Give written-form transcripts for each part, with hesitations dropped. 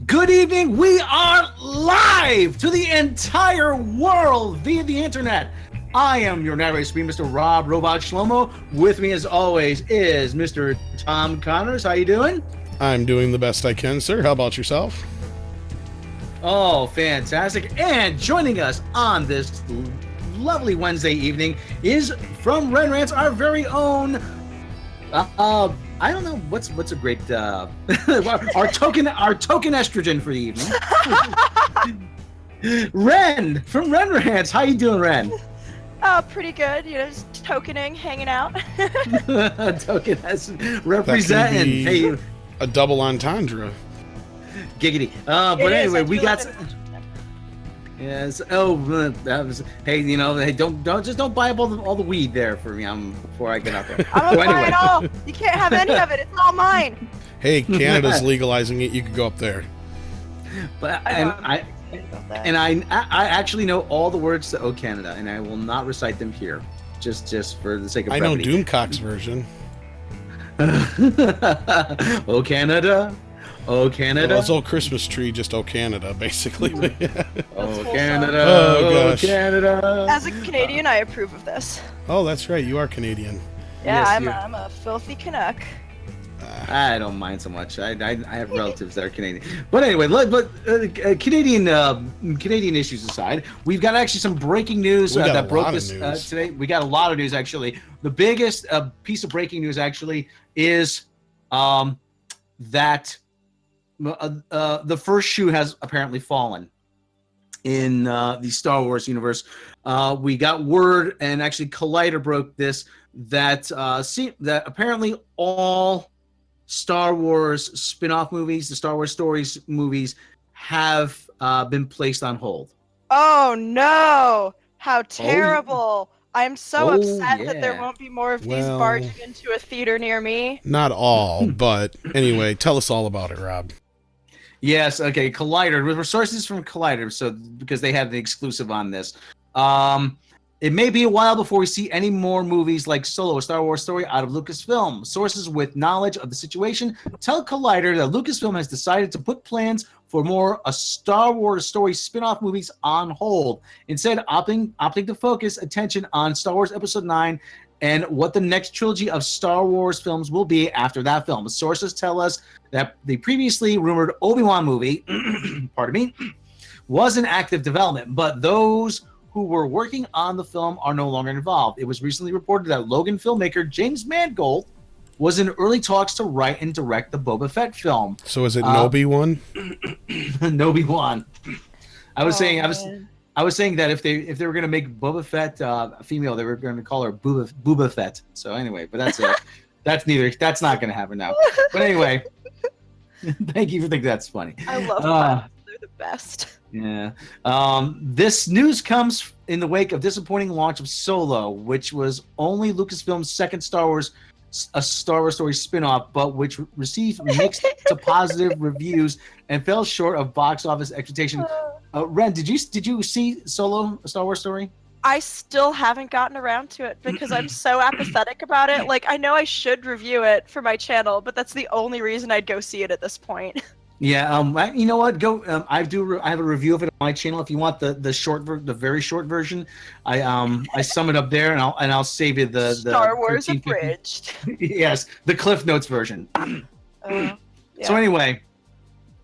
Good evening. We are live to the entire world via the internet. I am your narrator screen, Mr. Robb Robot Shlomo. With me, as always, is Mr. Tom Connors. How you doing? I'm doing the best I can, sir. How about yourself? Oh, fantastic. And joining us on this lovely Wednesday evening is from Ren Rants, our very own I don't know what's a great our token estrogen for the evening. Ren from Ren Rants. How you doing, Ren? Oh, pretty good. You know, just tokening, hanging out. Token representing. Hey, a double entendre. Giggity. But anyway, we got. Yes. Oh, that was. Hey, you know, hey, don't buy up all the weed there for me. Before I get out there. I'm gonna buy it all. You can't have any of it. It's all mine. Hey, Canada's legalizing it. You could go up there. But I actually know all the words to "Oh Canada," and I will not recite them here, just for the sake of brevity. I know Doomcock's version. Oh Canada. Oh Canada! Well, it's old Christmas tree, just oh Canada, basically. Oh Canada! Oh gosh! Canada! As a Canadian, I approve of this. Oh, that's right. You are Canadian. Yeah, yes, I'm a filthy Canuck. I don't mind so much. I have relatives that are Canadian. But anyway, Canadian issues aside, we've got actually some breaking news that broke this today. We got a lot of news actually. The biggest piece of breaking news actually is that. The first shoe has apparently fallen in the Star Wars universe. We got word, and actually Collider broke this, that that apparently all Star Wars spin-off movies, the Star Wars Stories movies, have been placed on hold. Oh no! How terrible! I'm so upset that there won't be more of these barging into a theater near me. Not all, but anyway, tell us all about it, Rob. Yes, okay, Collider, with sources from Collider, so because they have the exclusive on this. It may be a while before we see any more movies like Solo, a Star Wars story, out of Lucasfilm. Sources with knowledge of the situation tell Collider that Lucasfilm has decided to put plans for more a Star Wars story spin-off movies on hold, instead opting to focus attention on Star Wars Episode 9 and what the next trilogy of Star Wars films will be after that film. Sources tell us that the previously rumored Obi-Wan movie, pardon me, was in active development, but those who were working on the film are no longer involved. It was recently reported that Logan filmmaker James Mangold was in early talks to write and direct the Boba Fett film. So is it Nobi-Wan? Nobi-Wan. I was saying that if they were going to make Boba Fett female, they were going to call her Booba Fett. So anyway, but that's it. That's not going to happen now. But anyway, thank you for thinking that's funny. I love them. They're the best. Yeah. This news comes in the wake of disappointing launch of Solo, which was only Lucasfilm's second Star Wars story spin-off, but which received mixed to positive reviews and fell short of box office expectations. Ren, did you see Solo, a Star Wars story? I still haven't gotten around to it because I'm so apathetic about it. Like, I know I should review it for my channel, but that's the only reason I'd go see it at this point. Yeah, you know what? Go. I have a review of it on my channel. If you want the very short version, I sum it up there, and I'll save you the Star Wars abridged. Yes, the Cliff Notes version. Yeah. So anyway,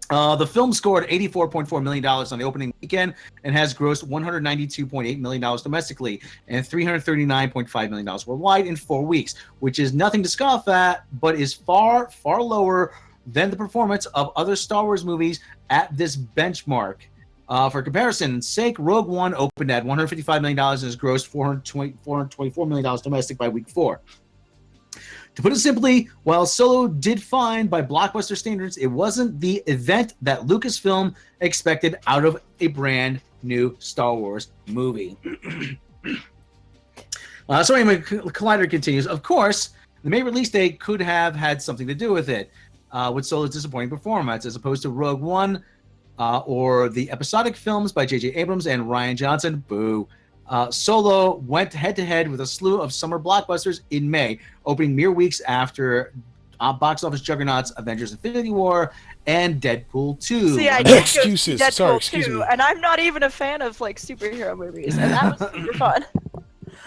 the film scored $84.4 million on the opening weekend and has grossed $192.8 million domestically and $339.5 million worldwide in 4 weeks, which is nothing to scoff at, but is far, far lower than the performance of other Star Wars movies at this benchmark. For comparison's sake, Rogue One opened at $155 million and has grossed $424 million domestic by week 4. To put it simply, while Solo did fine by blockbuster standards, it wasn't the event that Lucasfilm expected out of a brand new Star Wars movie. So anyway, Collider continues. Of course, the May release date could have had something to do with it. With Solo's disappointing performance, as opposed to Rogue One or the episodic films by J.J. Abrams and Rian Johnson. Boo. Solo went head-to-head with a slew of summer blockbusters in May, opening mere weeks after box office juggernauts Avengers Infinity War and Deadpool 2. See, I No did excuses. go see Deadpool Sorry, excuse 2, me. and I'm not even a fan of like superhero movies, and that was super fun.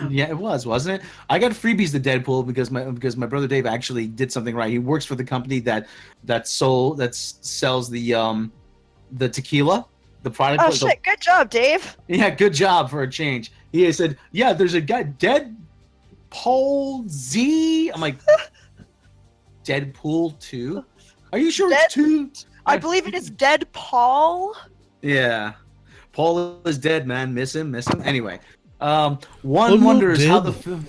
Yeah, it was, wasn't it? I got freebies to Deadpool because my brother Dave actually did something right. He works for the company that sells the tequila, the product. Oh shit! Good job, Dave. Yeah, good job for a change. He said, "Yeah, there's a guy, Deadpool Z." I'm like, Deadpool 2? Are you sure it's 2? I believe it is Dead Paul. Yeah, Paul is dead, man. Miss him. Anyway, I'm one not wonders how dead. the film.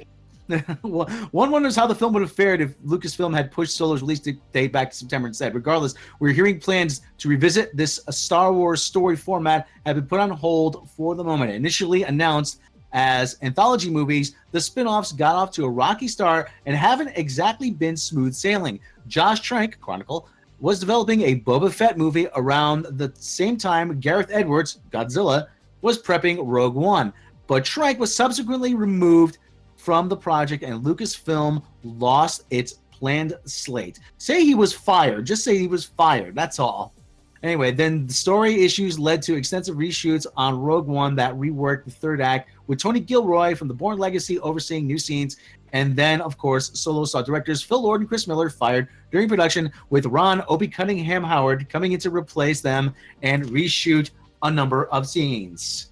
One wonders how the film would have fared if Lucasfilm had pushed Solo's release date back to September instead. Regardless, we're hearing plans to revisit this Star Wars story format have been put on hold for the moment. Initially announced as anthology movies, the spin-offs got off to a rocky start and haven't exactly been smooth sailing. Josh Trank, Chronicle, was developing a Boba Fett movie around the same time Gareth Edwards, Godzilla, was prepping Rogue One. But Trank was subsequently removed from the project and Lucasfilm lost its planned slate. Say he was fired. Just say he was fired. That's all. Anyway, then the story issues led to extensive reshoots on Rogue One that reworked the third act with Tony Gilroy from The Bourne Legacy overseeing new scenes. And then, of course, Solo saw directors Phil Lord and Chris Miller fired during production, with Ron Opie Cunningham Howard coming in to replace them and reshoot a number of scenes.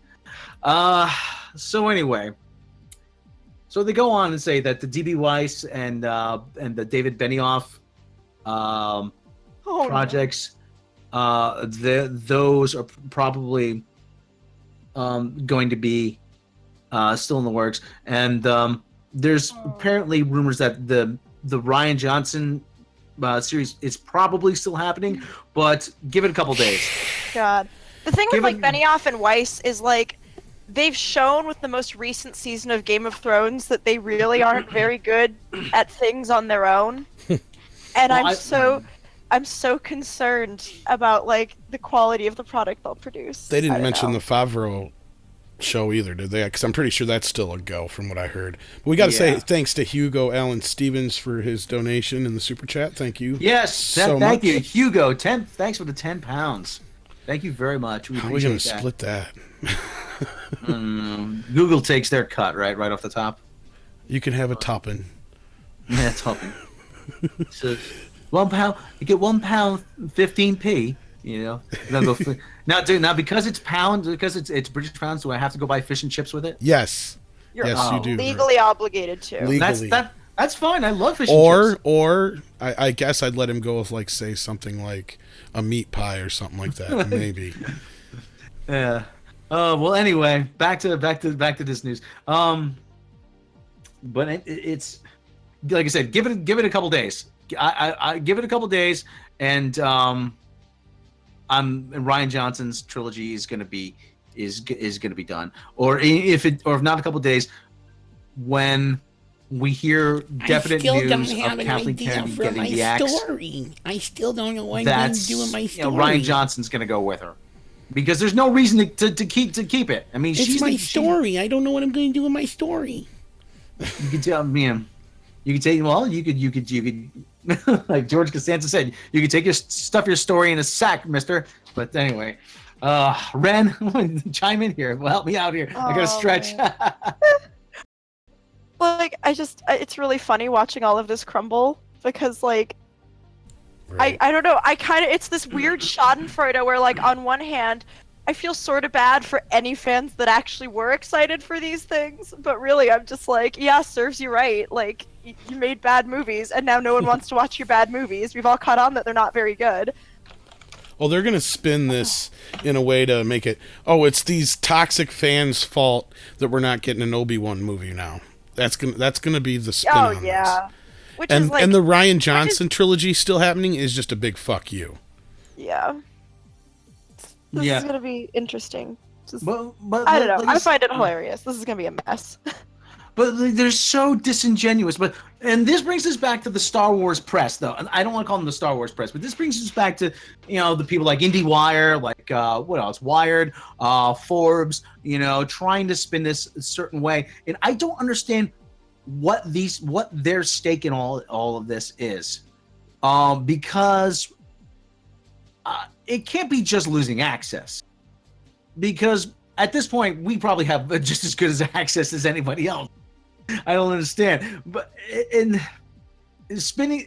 So anyway, so they go on and say that the D.B. Weiss and the David Benioff projects, those are probably going to be still in the works. And there's apparently rumors that the Rian Johnson series is probably still happening, but give it a couple days. God. The thing with like Benioff and Weiss is like they've shown with the most recent season of Game of Thrones that they really aren't very good at things on their own. And Well, I'm so concerned about like the quality of the product they'll produce. They didn't mention the Favreau show either, did they? Because I'm pretty sure that's still a go from what I heard. But we got to say thanks to Hugo Allen Stevens for his donation in the super chat. Thank you. Yes, thank you, Hugo. Thanks for the £10. Thank you very much. How are we going to split that? Google takes their cut right off the top. You can have a topping. Yeah, topping. So £1, you get £1 15p. You know, now because it's pounds, because it's British pounds. Do I have to go buy fish and chips with it? Yes. You're you do. legally obligated to. Legally. That's fine. I love fish and chips. Or I guess I'd let him go with like say something like a meat pie or something like that. Maybe. Yeah. Well, anyway, back to this news. But it's like I said, give it a couple days. I give it a couple days, and Rian Johnson's trilogy is gonna be done. Or if not a couple days, when we hear definite news of Kathleen Kennedy getting the axe. Story. I still don't know what I'm going to do with my story. Rian Johnson's gonna go with her. Because there's no reason to keep it. I mean, it's my story. I don't know what I'm going to do with my story. You could tell me. You could say, well, you could, like George Costanza said, you could take your story in a sack, Mister. But anyway, Ren, chime in here. Well, help me out here. I gotta stretch. Like, it's really funny watching all of this crumble because, like, right. I don't know. It's this weird schadenfreude where, like, on one hand, I feel sort of bad for any fans that actually were excited for these things, but really, I'm just like, yeah, serves you right. Like, you made bad movies, and now no one wants to watch your bad movies. We've all caught on that they're not very good. Well, they're going to spin this in a way to make it, it's these toxic fans' fault that we're not getting an Obi-Wan movie now. That's gonna be the spin on this. Which and is like, and the Rian Johnson trilogy still happening is just a big fuck you. Yeah. This is gonna be interesting. But I don't know. I find it hilarious. This is gonna be a mess. But they're so disingenuous. And this brings us back to the Star Wars press, though. And I don't want to call them the Star Wars press, but this brings us back to, the people like IndieWire, like what else? Wired, Forbes, trying to spin this a certain way. And I don't understand what their stake in all of this is, because it can't be just losing access, because at this point we probably have just as good as access as anybody else. I don't understand, but in spinning,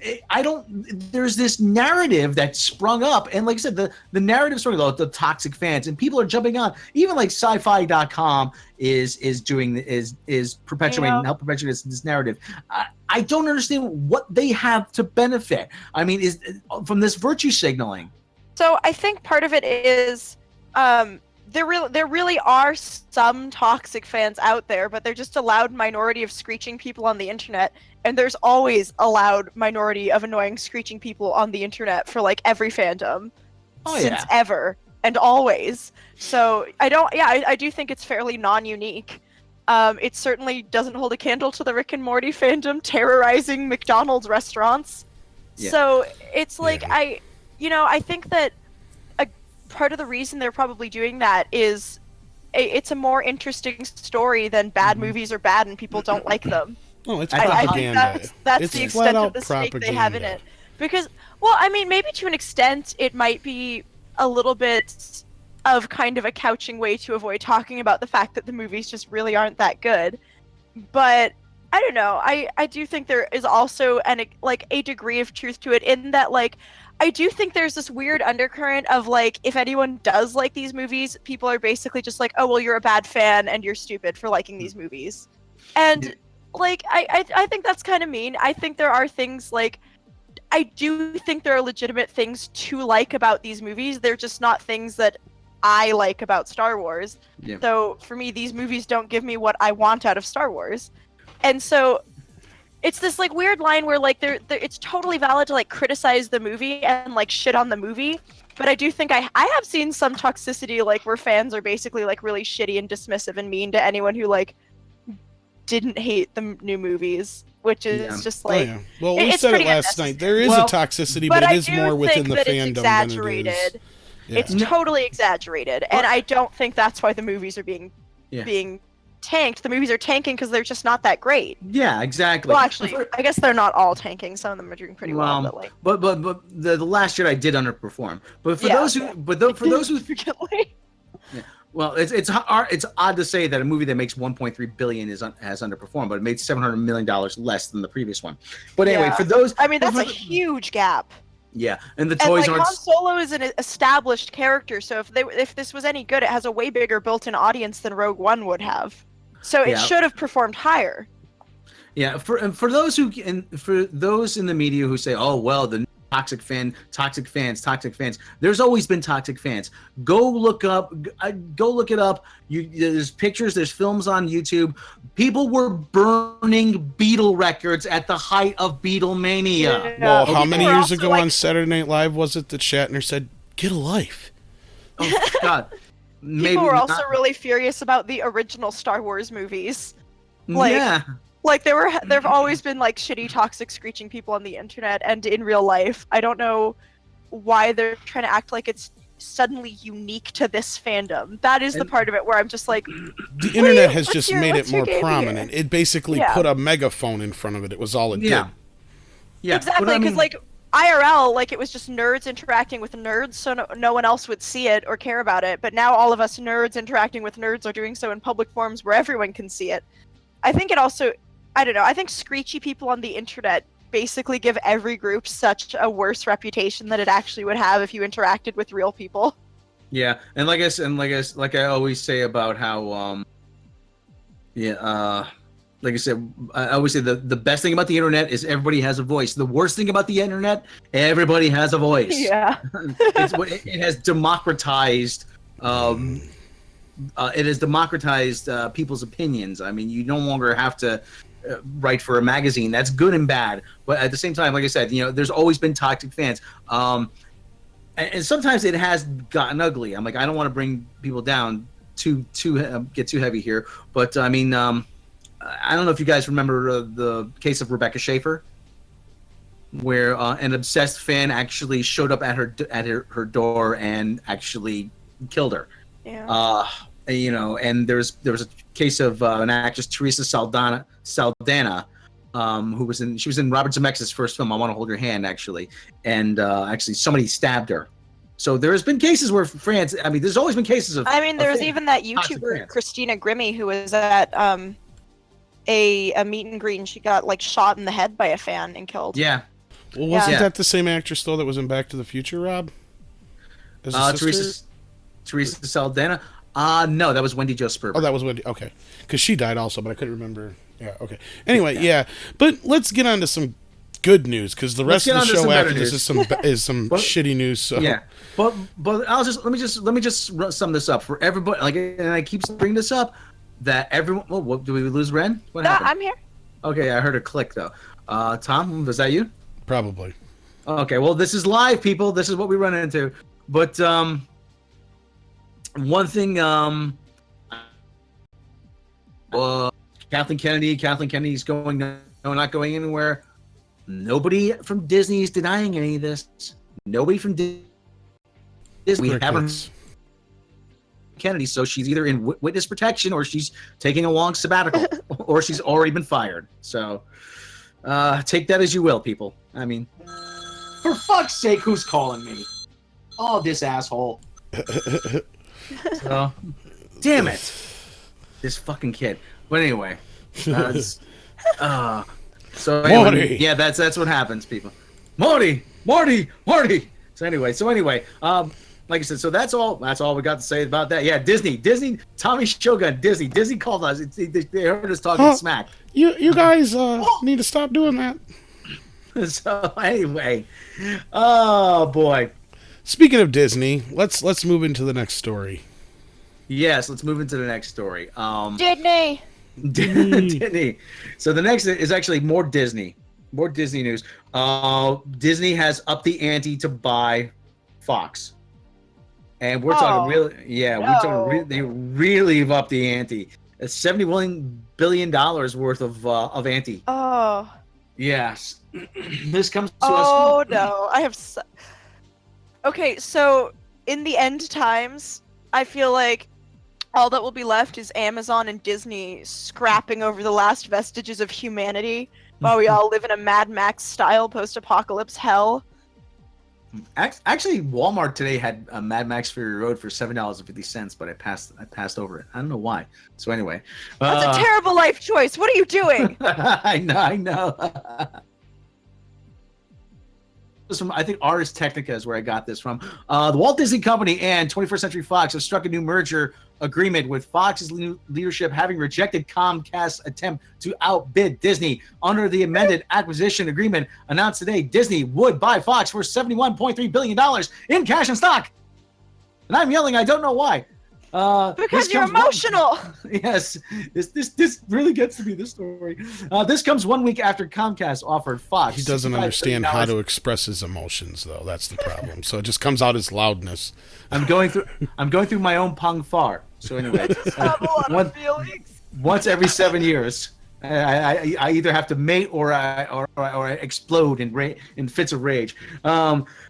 there's this narrative that sprung up, and like I said, the narrative sprung about the toxic fans, and people are jumping on. Even like sci-fi.com is perpetuating, help perpetuate this narrative. I don't understand what they have to benefit. I mean, is from this virtue signaling. So I think part of it is there really are some toxic fans out there, but they're just a loud minority of screeching people on the internet, and there's always a loud minority of annoying screeching people on the internet for like every fandom since ever and always. So I do think it's fairly non-unique. It certainly doesn't hold a candle to the Rick and Morty fandom terrorizing McDonald's restaurants. Yeah. So it's like I think that part of the reason they're probably doing that is it's a more interesting story than bad movies are bad and people don't like them. Oh, it's propaganda. I think that's the extent of the stake they have in it. Because, well, I mean, maybe to an extent it might be a little bit of kind of a couching way to avoid talking about the fact that the movies just really aren't that good. But I don't know. I do think there is also a degree of truth to it, in that like I do think there's this weird undercurrent of like, if anyone does like these movies, people are basically just like, oh well, you're a bad fan and you're stupid for liking these movies. And like I think that's kind of mean. I think there are things like, I do think there are legitimate things to like about these movies. They're just not things that I like about Star Wars. Yeah. So for me, these movies don't give me what I want out of Star Wars. And so it's this like weird line where like it's totally valid to like criticize the movie and like shit on the movie, but I do think I have seen some toxicity like where fans are basically like really shitty and dismissive and mean to anyone who like didn't hate the new movies, which is just like well, we said it last night. There is a toxicity, but it is more within the fandom than it is. It's totally exaggerated, and I don't think that's why the movies are being tanked. The movies are tanking because they're just not that great. Yeah, exactly. Well, actually, I guess they're not all tanking. Some of them are doing pretty well. But like, but the Last Jedi did underperform. But for those who, for those who, well, it's odd to say that a movie that makes 1.3 billion has underperformed, but it made $700 million less than the previous one. But anyway, for those, I mean, that's a huge gap. Yeah, and the toys aren't. Han Solo is an established character, so if this was any good, it has a way bigger built-in audience than Rogue One would have. So it should have performed higher. Yeah, for those for those in the media who say, "Oh well, the toxic fans." There's always been toxic fans. Go look it up. There's pictures, there's films on YouTube. People were burning Beatle records at the height of Beatlemania. Yeah. Well, how many years ago on Saturday Night Live was it that Shatner said, "Get a life"? Oh God. People were also really furious about the original Star Wars movies. Like there've always been like shitty, toxic, screeching people on the internet and in real life. I don't know why they're trying to act like it's suddenly unique to this fandom. That is the part of it where I'm just like, the internet has just made it more prominent. It basically put a megaphone in front of it. It was all it did. Yeah, exactly. Because like IRL, like it was just nerds interacting with nerds, so no one else would see it or care about it. But now all of us nerds interacting with nerds are doing so in public forums where everyone can see it. I think it also, I don't know, I think screechy people on the internet basically give every group such a worse reputation than it actually would have if you interacted with real people. Yeah, and like I always say about how, like I said, I always say the best thing about the internet is everybody has a voice. The worst thing about the internet, everybody has a voice. Yeah. It has democratized. It has democratized people's opinions. I mean, you no longer have to write for a magazine. That's good and bad. But at the same time, like I said, there's always been toxic fans. And sometimes it has gotten ugly. I'm like, I don't want to bring people down get too heavy here. But I mean, I don't know if you guys remember the case of Rebecca Schaefer, where an obsessed fan actually showed up at her door and actually killed her. Yeah. And there was a case of an actress, Teresa Saldana, who she was in Robert Zemeckis' first film, I Want to Hold Your Hand, actually, and actually somebody stabbed her. So there's been cases where France. I mean, there's always been cases of. I mean, there was fans, even that toxic YouTuber fans. Christina Grimmie who was at a meet and greet, and she got like shot in the head by a fan and killed. Yeah. Well, wasn't Yeah. that the same actress though that was in Back to the Future, Rob? As a sister? Teresa Saldana. No, that was Wendy Jo Sperber. Oh, that was Wendy. Okay, because she died also, but I couldn't remember. Yeah. Okay. Anyway, yeah. But let's get on to some good news, because the rest of the show after this is some shitty news. So. Yeah, but let me just sum this up for everybody. Like, and I keep bringing this up that everyone. Well, what, do we lose Ren? What happened? I'm here. Okay, I heard a click though. Tom, was that you? Probably. Okay, well, this is live, people. This is what we run into. But one thing, Kathleen Kennedy's not going anywhere. Nobody from Disney is denying any of this. Nobody from Disney. We haven't Kennedy, so she's either in witness protection or she's taking a long sabbatical or she's already been fired. So take that as you will, people. I mean, for fuck's sake, who's calling me? Oh, this asshole. So, damn it. This fucking kid. But anyway. So anyway, Morty. Yeah, that's what happens, people. Morty. So anyway, like I said, so that's all we got to say about that. Yeah, Disney, Tommy Shogun, Disney called us. They heard us talking smack. You guys need to stop doing that. So anyway, oh boy. Speaking of Disney, let's move into the next story. Yes, let's move into the next story. Disney. Disney. So the next is actually more Disney news. Disney has upped the ante to buy Fox, and we're talking really, they really have upped the ante. It's $71 billion worth of ante. Oh. Yes, this comes to us. Oh no, I have. Okay, so in the end times, I feel like all that will be left is Amazon and Disney scrapping over the last vestiges of humanity while we all live in a Mad Max style post-apocalypse hell. Actually, Walmart today had a Mad Max Fury Road for $7.50, but I passed over it. I don't know why. So anyway, that's a terrible life choice. What are you doing? I know. From, I think Ars Technica is where I got this from. The Walt Disney Company and 21st Century Fox have struck a new merger agreement, with Fox's leadership having rejected Comcast's attempt to outbid Disney. Under the amended acquisition agreement announced today, Disney would buy Fox for $71.3 billion in cash and stock. And I'm yelling, I don't know why. Because you're emotional. Yes, this really gets to be the story. This comes 1 week after Comcast offered Fox. He doesn't understand how to express his emotions, though. That's the problem. So it just comes out as loudness. I'm going through my own pung far. So anyway, have a lot of feelings. Once every 7 years, I either have to mate or I explode in fits of rage.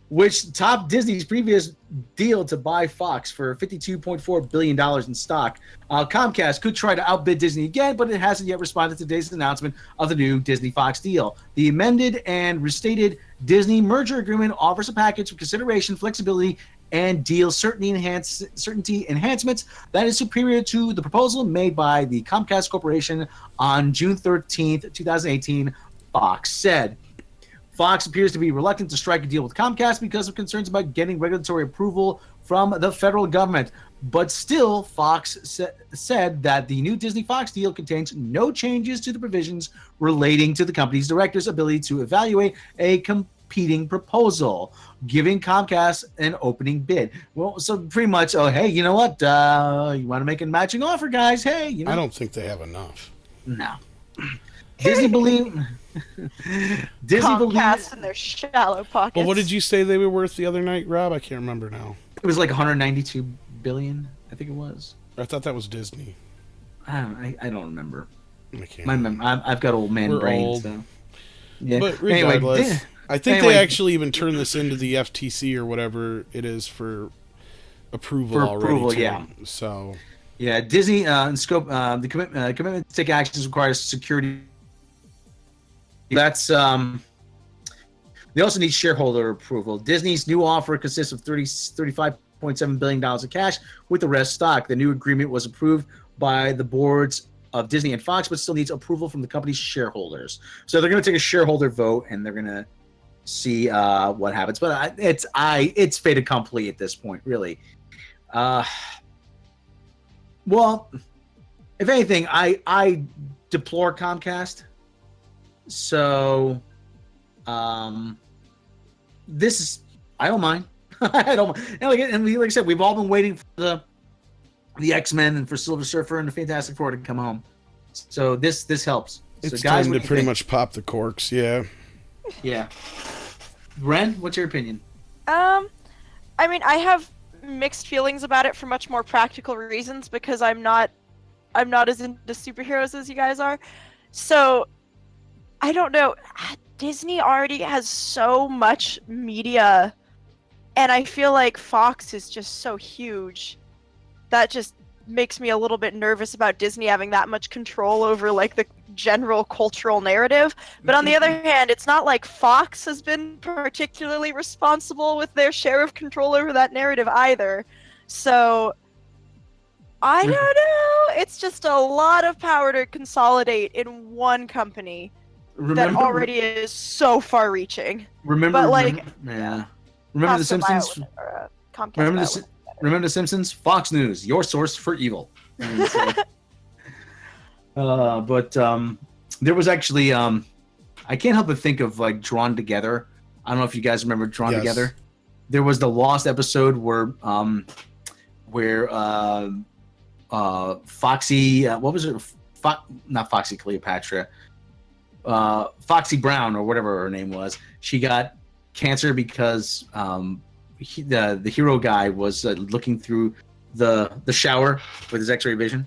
Which topped Disney's previous deal to buy Fox for $52.4 billion in stock. Comcast could try to outbid Disney again, but it hasn't yet responded to today's announcement of the new Disney-Fox deal. The amended and restated Disney merger agreement offers a package of consideration, flexibility, and deal certainty enhancements that is superior to the proposal made by the Comcast Corporation on June 13th, 2018, Fox said. Fox appears to be reluctant to strike a deal with Comcast because of concerns about getting regulatory approval from the federal government. But still, Fox said that the new Disney-Fox deal contains no changes to the provisions relating to the company's directors' ability to evaluate a competing proposal, giving Comcast an opening bid. Well, so pretty much, oh, hey, you know what? You want to make a matching offer, guys? Hey, you know. I don't think they have enough. No. Disney believe... Comcast in their shallow pockets. Well, what did you say they were worth the other night, Rob? I can't remember now. It was like 192 billion, I think it was. I thought that was Disney. I don't remember. I can't. I've got old man brain. Old. So. Yeah. But regardless, I think they actually even turned this into the FTC or whatever it is for approval already. Too. Yeah. So. Yeah, Disney in scope. The commitment to take actions requires security. That's They also need shareholder approval. Disney's new offer consists of $35.7 billion of cash, with the rest stock. The new agreement was approved by the boards of Disney and Fox, but still needs approval from the company's shareholders. So they're going to take a shareholder vote, and they're going to see what happens. But it's fait accompli at this point, really. Well, if anything, I deplore Comcast. So, this is, I don't mind. I don't mind. And like I said, we've all been waiting for the X-Men and for Silver Surfer and the Fantastic Four to come home. So this helps. It's so guys, time to pretty much pop the corks. Yeah. Yeah. Ren, what's your opinion? I mean, I have mixed feelings about it for much more practical reasons because I'm not as into superheroes as you guys are. So I don't know. Disney already has so much media, and I feel like Fox is just so huge. That just makes me a little bit nervous about Disney having that much control over like the general cultural narrative. But on the other hand, it's not like Fox has been particularly responsible with their share of control over that narrative either. So I don't know. It's just a lot of power to consolidate in one company that already is so far-reaching. Remember The Simpsons? Remember The Simpsons? Fox News, your source for evil. But there was actually I can't help but think of like Drawn Together. I don't know if you guys remember Drawn Together. There was the Lost episode where Foxy, what was it? Not Foxy Cleopatra. Foxy Brown or whatever her name was. She got cancer because the hero guy was looking through the shower with his X-ray vision,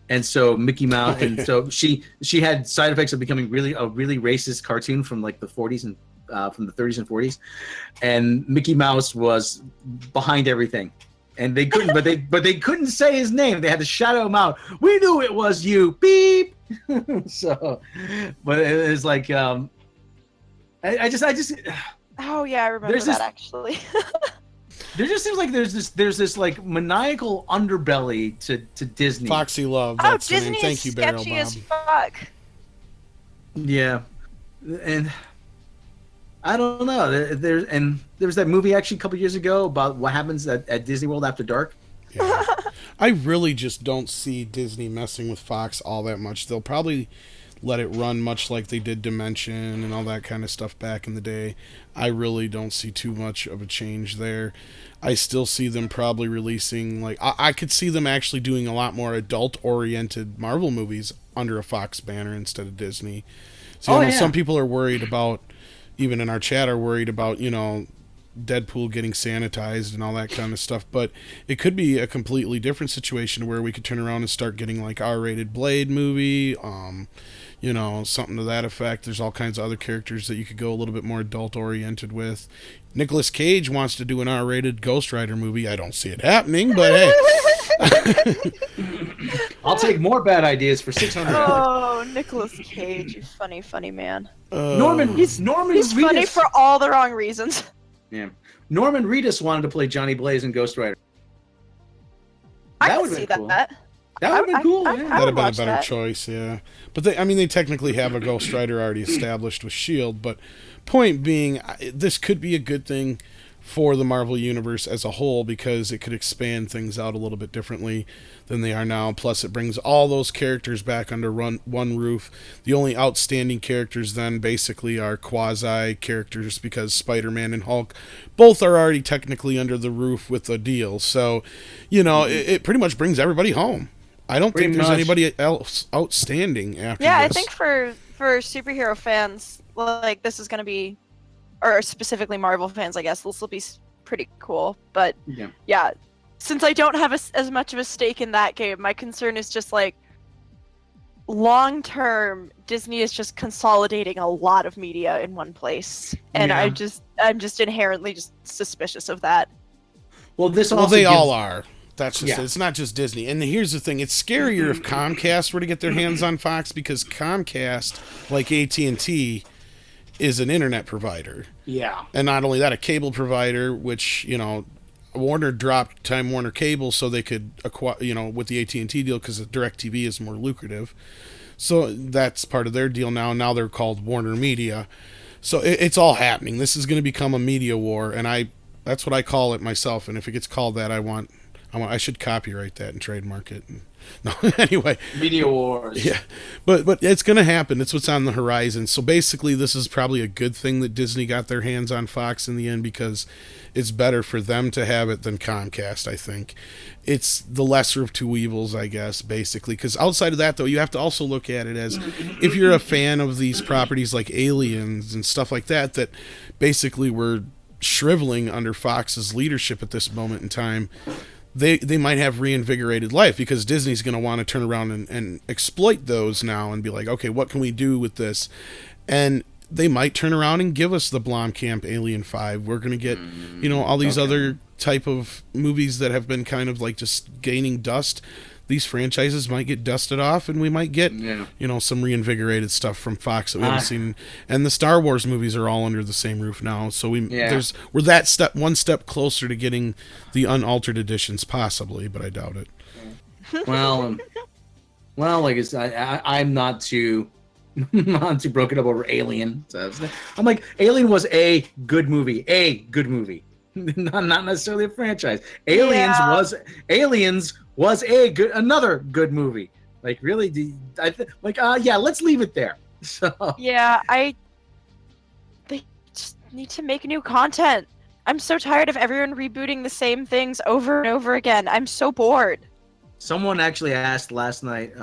and so Mickey Mouse, and so she had side effects of becoming a really racist cartoon from like the 40s and from the 30s and 40s, and Mickey Mouse was behind everything. And they couldn't, but they couldn't say his name. They had to shout him out. We knew it was you. Beep. So, but it was like, I just. Oh yeah, I remember that actually. There just seems like there's this like maniacal underbelly to Disney. Foxy love. That's Disney is Thank you, Barrel sketchy Bob. as fuck. Yeah, and I don't know. There was that movie actually a couple years ago about what happens at Disney World after dark. Yeah. I really just don't see Disney messing with Fox all that much. They'll probably let it run much like they did Dimension and all that kind of stuff back in the day. I really don't see too much of a change there. I still see them probably releasing, like, I could see them actually doing a lot more adult-oriented Marvel movies under a Fox banner instead of Disney. So I know some people are worried about, even in our chat, are worried about, Deadpool getting sanitized and all that kind of stuff, but it could be a completely different situation where we could turn around and start getting like R-rated Blade movie, something to that effect. There's all kinds of other characters that you could go a little bit more adult oriented with. Nicolas Cage wants to do an R-rated Ghost Rider movie. I don't see it happening, but hey. I'll take more bad ideas for $600. Oh, Nicolas Cage, you funny man. He's funny for all the wrong reasons. Yeah, Norman Reedus wanted to play Johnny Blaze in Ghost Rider. I can see cool. that. That would have been cool. That'd have been a better choice, yeah. But they technically have a Ghost Rider already established with S.H.I.E.L.D., but point being, this could be a good thing for the Marvel Universe as a whole because it could expand things out a little bit differently than they are now. Plus, it brings all those characters back under one roof. The only outstanding characters then basically are quasi-characters because Spider-Man and Hulk both are already technically under the roof with a deal. So, it pretty much brings everybody home. I don't think there's anybody else outstanding after this. Yeah, I think for superhero fans, like, this is going to be, or specifically Marvel fans, I guess, this will be pretty cool. But, yeah since I don't have as much of a stake in that game, my concern is just, like, long-term, Disney is just consolidating a lot of media in one place. And I'm just inherently just suspicious of that. Well, they all are. That's just it's not just Disney. And here's the thing: it's scarier if Comcast were to get their hands on Fox because Comcast, like AT&T, is an internet provider. Yeah. And not only that, a cable provider, which, Warner dropped Time Warner Cable so they could acquire, with the AT&T deal, because the DirecTV is more lucrative. So that's part of their deal now. Now they're called Warner Media. So it's all happening. This is going to become a media war, and that's what I call it myself. And if it gets called that, I should copyright that and trademark it. No, anyway. Media wars. Yeah, but it's going to happen. It's what's on the horizon. So basically, this is probably a good thing that Disney got their hands on Fox in the end, because it's better for them to have it than Comcast, I think. It's the lesser of two evils, I guess, basically. Because outside of that, though, you have to also look at it as, if you're a fan of these properties like Aliens and stuff like that, that basically were shriveling under Fox's leadership at this moment in time, they might have reinvigorated life, because Disney's going to want to turn around and exploit those now and be like, okay, what can we do with this? And they might turn around and give us the Blomkamp Alien 5. We're going to get, all these other type of movies that have been kind of like just gaining dust. These franchises might get dusted off, and we might get, some reinvigorated stuff from Fox that we haven't seen. And the Star Wars movies are all under the same roof now, so we're that one step closer to getting the unaltered editions, possibly, but I doubt it. Well, like I said, I'm not too broken up over Alien. So I'm like, Alien was a good movie, not necessarily a franchise. Aliens was another good movie. Like, really, let's leave it there. So Yeah, they just need to make new content. I'm so tired of everyone rebooting the same things over and over again. I'm so bored. someone actually asked last night,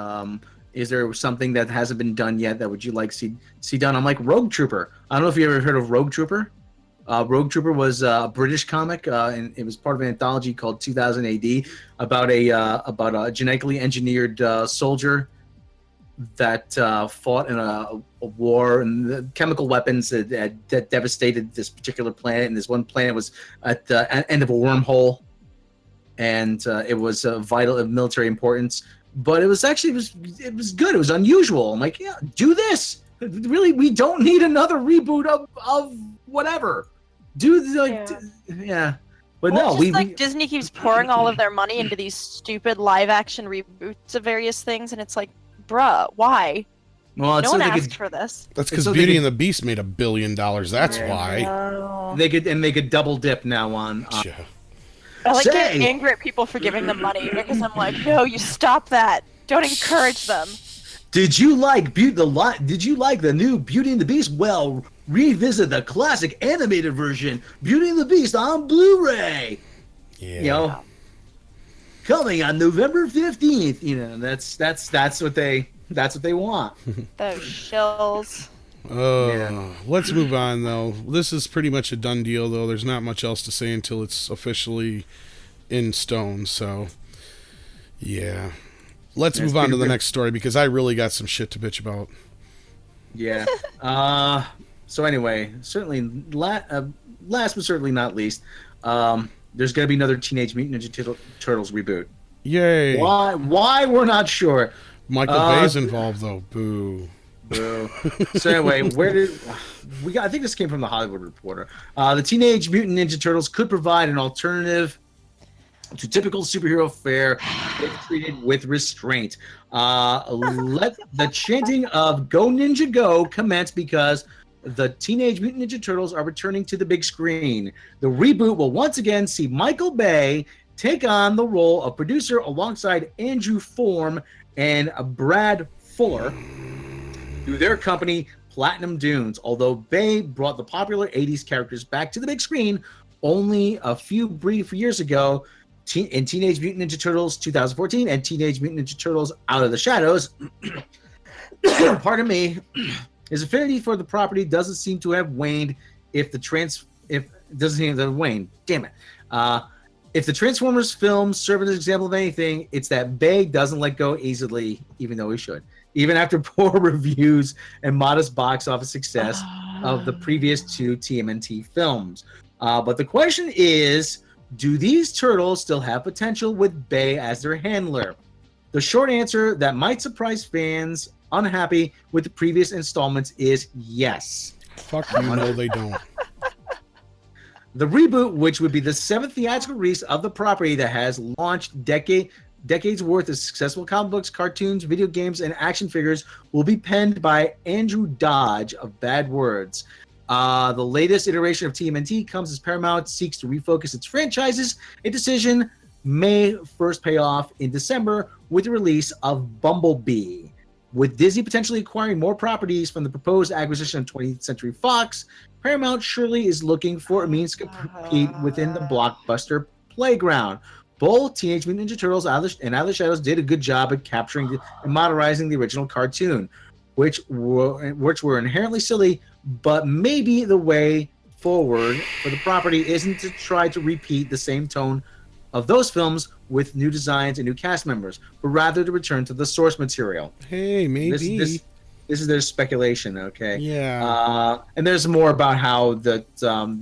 is there something that hasn't been done yet that would you like to see done? I'm like, Rogue Trooper. I don't know if you ever heard of Rogue Trooper. Rogue Trooper was a British comic, and it was part of an anthology called 2000 AD about a genetically engineered soldier that fought in a war, and the chemical weapons that devastated this particular planet. And this one planet was at the end of a wormhole, and it was vital of military importance. But it was good. It was unusual. I'm like, yeah, do this. Really, we don't need another reboot of whatever. Yeah. But well, no, Disney keeps pouring all of their money into these stupid live action reboots of various things, and it's like, bruh, why? Well, no one asked for this. That's because Beauty and the Beast made $1 billion. That's why. No. They could double dip now on. Yeah. I like getting angry at people for giving them money because I'm like, no, you stop that. Don't encourage them. Did you like the new Beauty and the Beast? Well, revisit the classic animated version, Beauty and the Beast on Blu-ray. Yeah. You know, coming on November 15th. You know, that's what they want. Those shills. Let's move on, though. This is pretty much a done deal, though. There's not much else to say until it's officially in stone. So, yeah. Let's move on to the next story, because I really got some shit to bitch about. Yeah. So anyway, certainly last but certainly not least, there's going to be another Teenage Mutant Ninja Turtles reboot. Yay. Why we're not sure. Michael Bay's involved, though. Boo. Boo. So anyway, I think this came from the Hollywood Reporter. The Teenage Mutant Ninja Turtles could provide an alternative to typical superhero fare if treated with restraint. Let the chanting of "Go Ninja Go" commence, because the Teenage Mutant Ninja Turtles are returning to the big screen. The reboot will once again see Michael Bay take on the role of producer alongside Andrew Form and Brad Fuller through their company Platinum Dunes. Although Bay brought the popular 80s characters back to the big screen only a few brief years ago in Teenage Mutant Ninja Turtles 2014 and Teenage Mutant Ninja Turtles Out of the Shadows, pardon me, his affinity for the property doesn't seem to have waned. If the Transformers films serve as an example of anything, it's that Bay doesn't let go easily, even though he should. Even after poor reviews and modest box office success of the previous two TMNT films. But the question is, do these turtles still have potential with Bay as their handler? The short answer that might surprise fans unhappy with the previous installments is yes. Fuck you, no they don't. The reboot, which would be the 7th theatrical release of the property that has launched decades worth of successful comic books, cartoons, video games, and action figures, will be penned by Andrew Dodge of Bad Words. The latest iteration of TMNT comes as Paramount seeks to refocus its franchises. A decision may first pay off in December with the release of Bumblebee. With Disney potentially acquiring more properties from the proposed acquisition of 20th Century Fox, Paramount surely is looking for a means to compete within the blockbuster playground. Both Teenage Mutant Ninja Turtles and Out of the Shadows did a good job at capturing and modernizing the original cartoon, which were inherently silly, but maybe the way forward for the property isn't to try to repeat the same tone of those films with new designs and new cast members, but rather to return to the source material. Hey, maybe. This is their speculation, okay? Yeah. And there's more about how the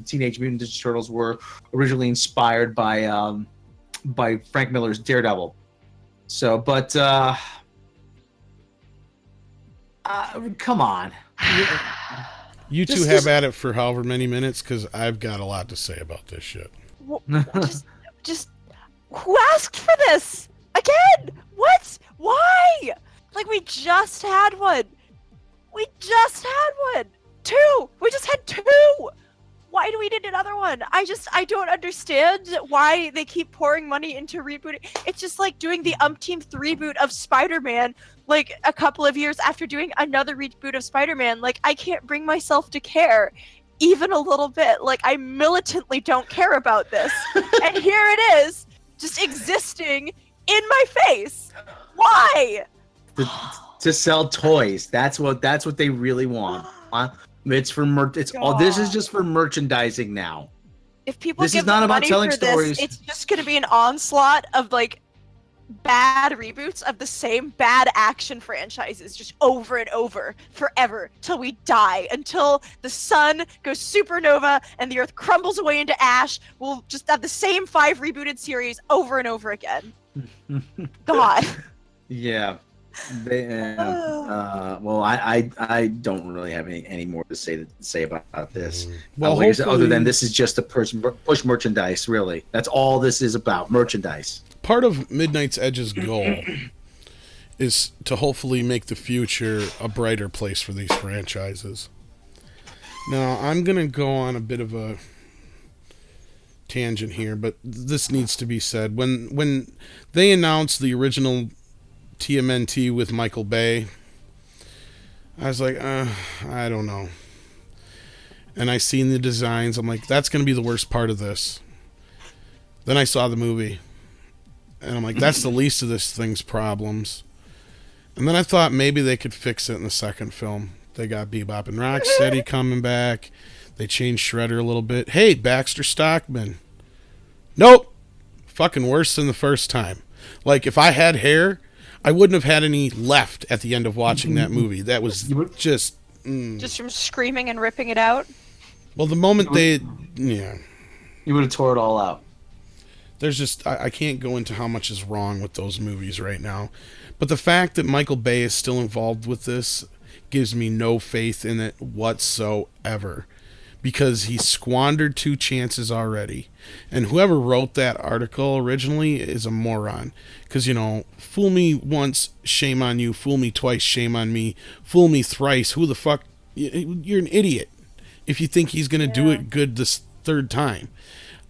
Teenage Mutant Ninja Turtles were originally inspired by Frank Miller's Daredevil. So, but come on. You two have at it for however many minutes, because I've got a lot to say about this shit. Just who asked for this again? What? Why? Like, we just had one. We just had one. Two. We just had two. Why do we need another one? I don't understand why they keep pouring money into rebooting. It's just like doing the umpteenth reboot of Spider-Man, like a couple of years after doing another reboot of Spider-Man. Like, I can't bring myself to care even a little bit. Like, I militantly don't care about this. And here it is, just existing in my face. Why? To sell toys. That's what they really want. It's for this is just for merchandising now. If people this give is not about money telling for stories. This, it's just going to be an onslaught of like bad reboots of the same bad action franchises, just over and over forever till we die, until the sun goes supernova and the earth crumbles away into ash. We'll just have the same 5 rebooted series over and over again. God. Yeah. Well, I don't really have any more to say about this. Well, like I said, other than this is just to push merchandise. Really, that's all this is about, merchandise. Part of Midnight's Edge's goal is to hopefully make the future a brighter place for these franchises. Now, I'm gonna go on a bit of a tangent here, but this needs to be said. When they announced the original TMNT with Michael Bay, I was like, I don't know. And I seen the designs. I'm like, that's going to be the worst part of this. Then I saw the movie, and I'm like, that's the least of this thing's problems. And then I thought maybe they could fix it in the second film. They got Bebop and Rocksteady coming back. They changed Shredder a little bit. Hey, Baxter Stockman. Nope. Fucking worse than the first time. Like, if I had hair, I wouldn't have had any left at the end of watching that movie. That was just... Just from screaming and ripping it out? Well, the moment yeah. You would have tore it all out. There's just... I can't go into how much is wrong with those movies right now. But the fact that Michael Bay is still involved with this gives me no faith in it whatsoever. Because he squandered 2 chances already. And whoever wrote that article originally is a moron. Because, fool me once, shame on you. Fool me twice, shame on me. Fool me thrice. Who the fuck? You're an idiot if you think he's going to do it good this third time.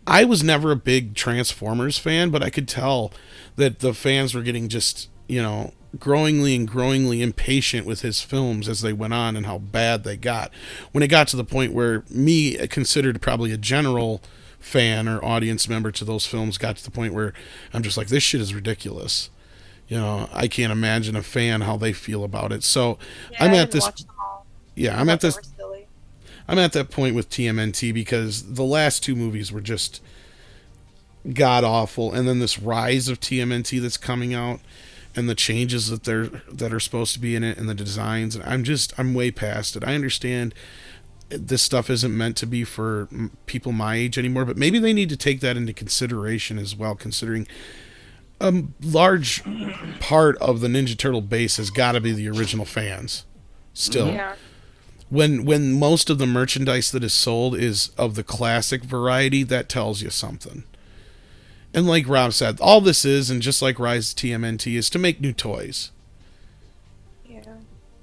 I was never a big Transformers fan, but I could tell that the fans were getting just, growingly and growingly impatient with his films as they went on and how bad they got. When it got to the point where me, considered probably a general fan or audience member to those films, got to the point where I'm just like, this shit is ridiculous. I can't imagine a fan how they feel about it. So I'm at this. Yeah, I'm at this. I'm at that point with TMNT because the last 2 movies were just god awful, and then this rise of TMNT that's coming out, and the changes that are supposed to be in it, and the designs, and I'm way past it. I understand this stuff isn't meant to be for people my age anymore, but maybe they need to take that into consideration as well, considering a large part of the Ninja Turtle base has got to be the original fans still. Yeah. When most of the merchandise that is sold is of the classic variety, that tells you something. And like Rob said, all this is, and just like Rise TMNT, is to make new toys.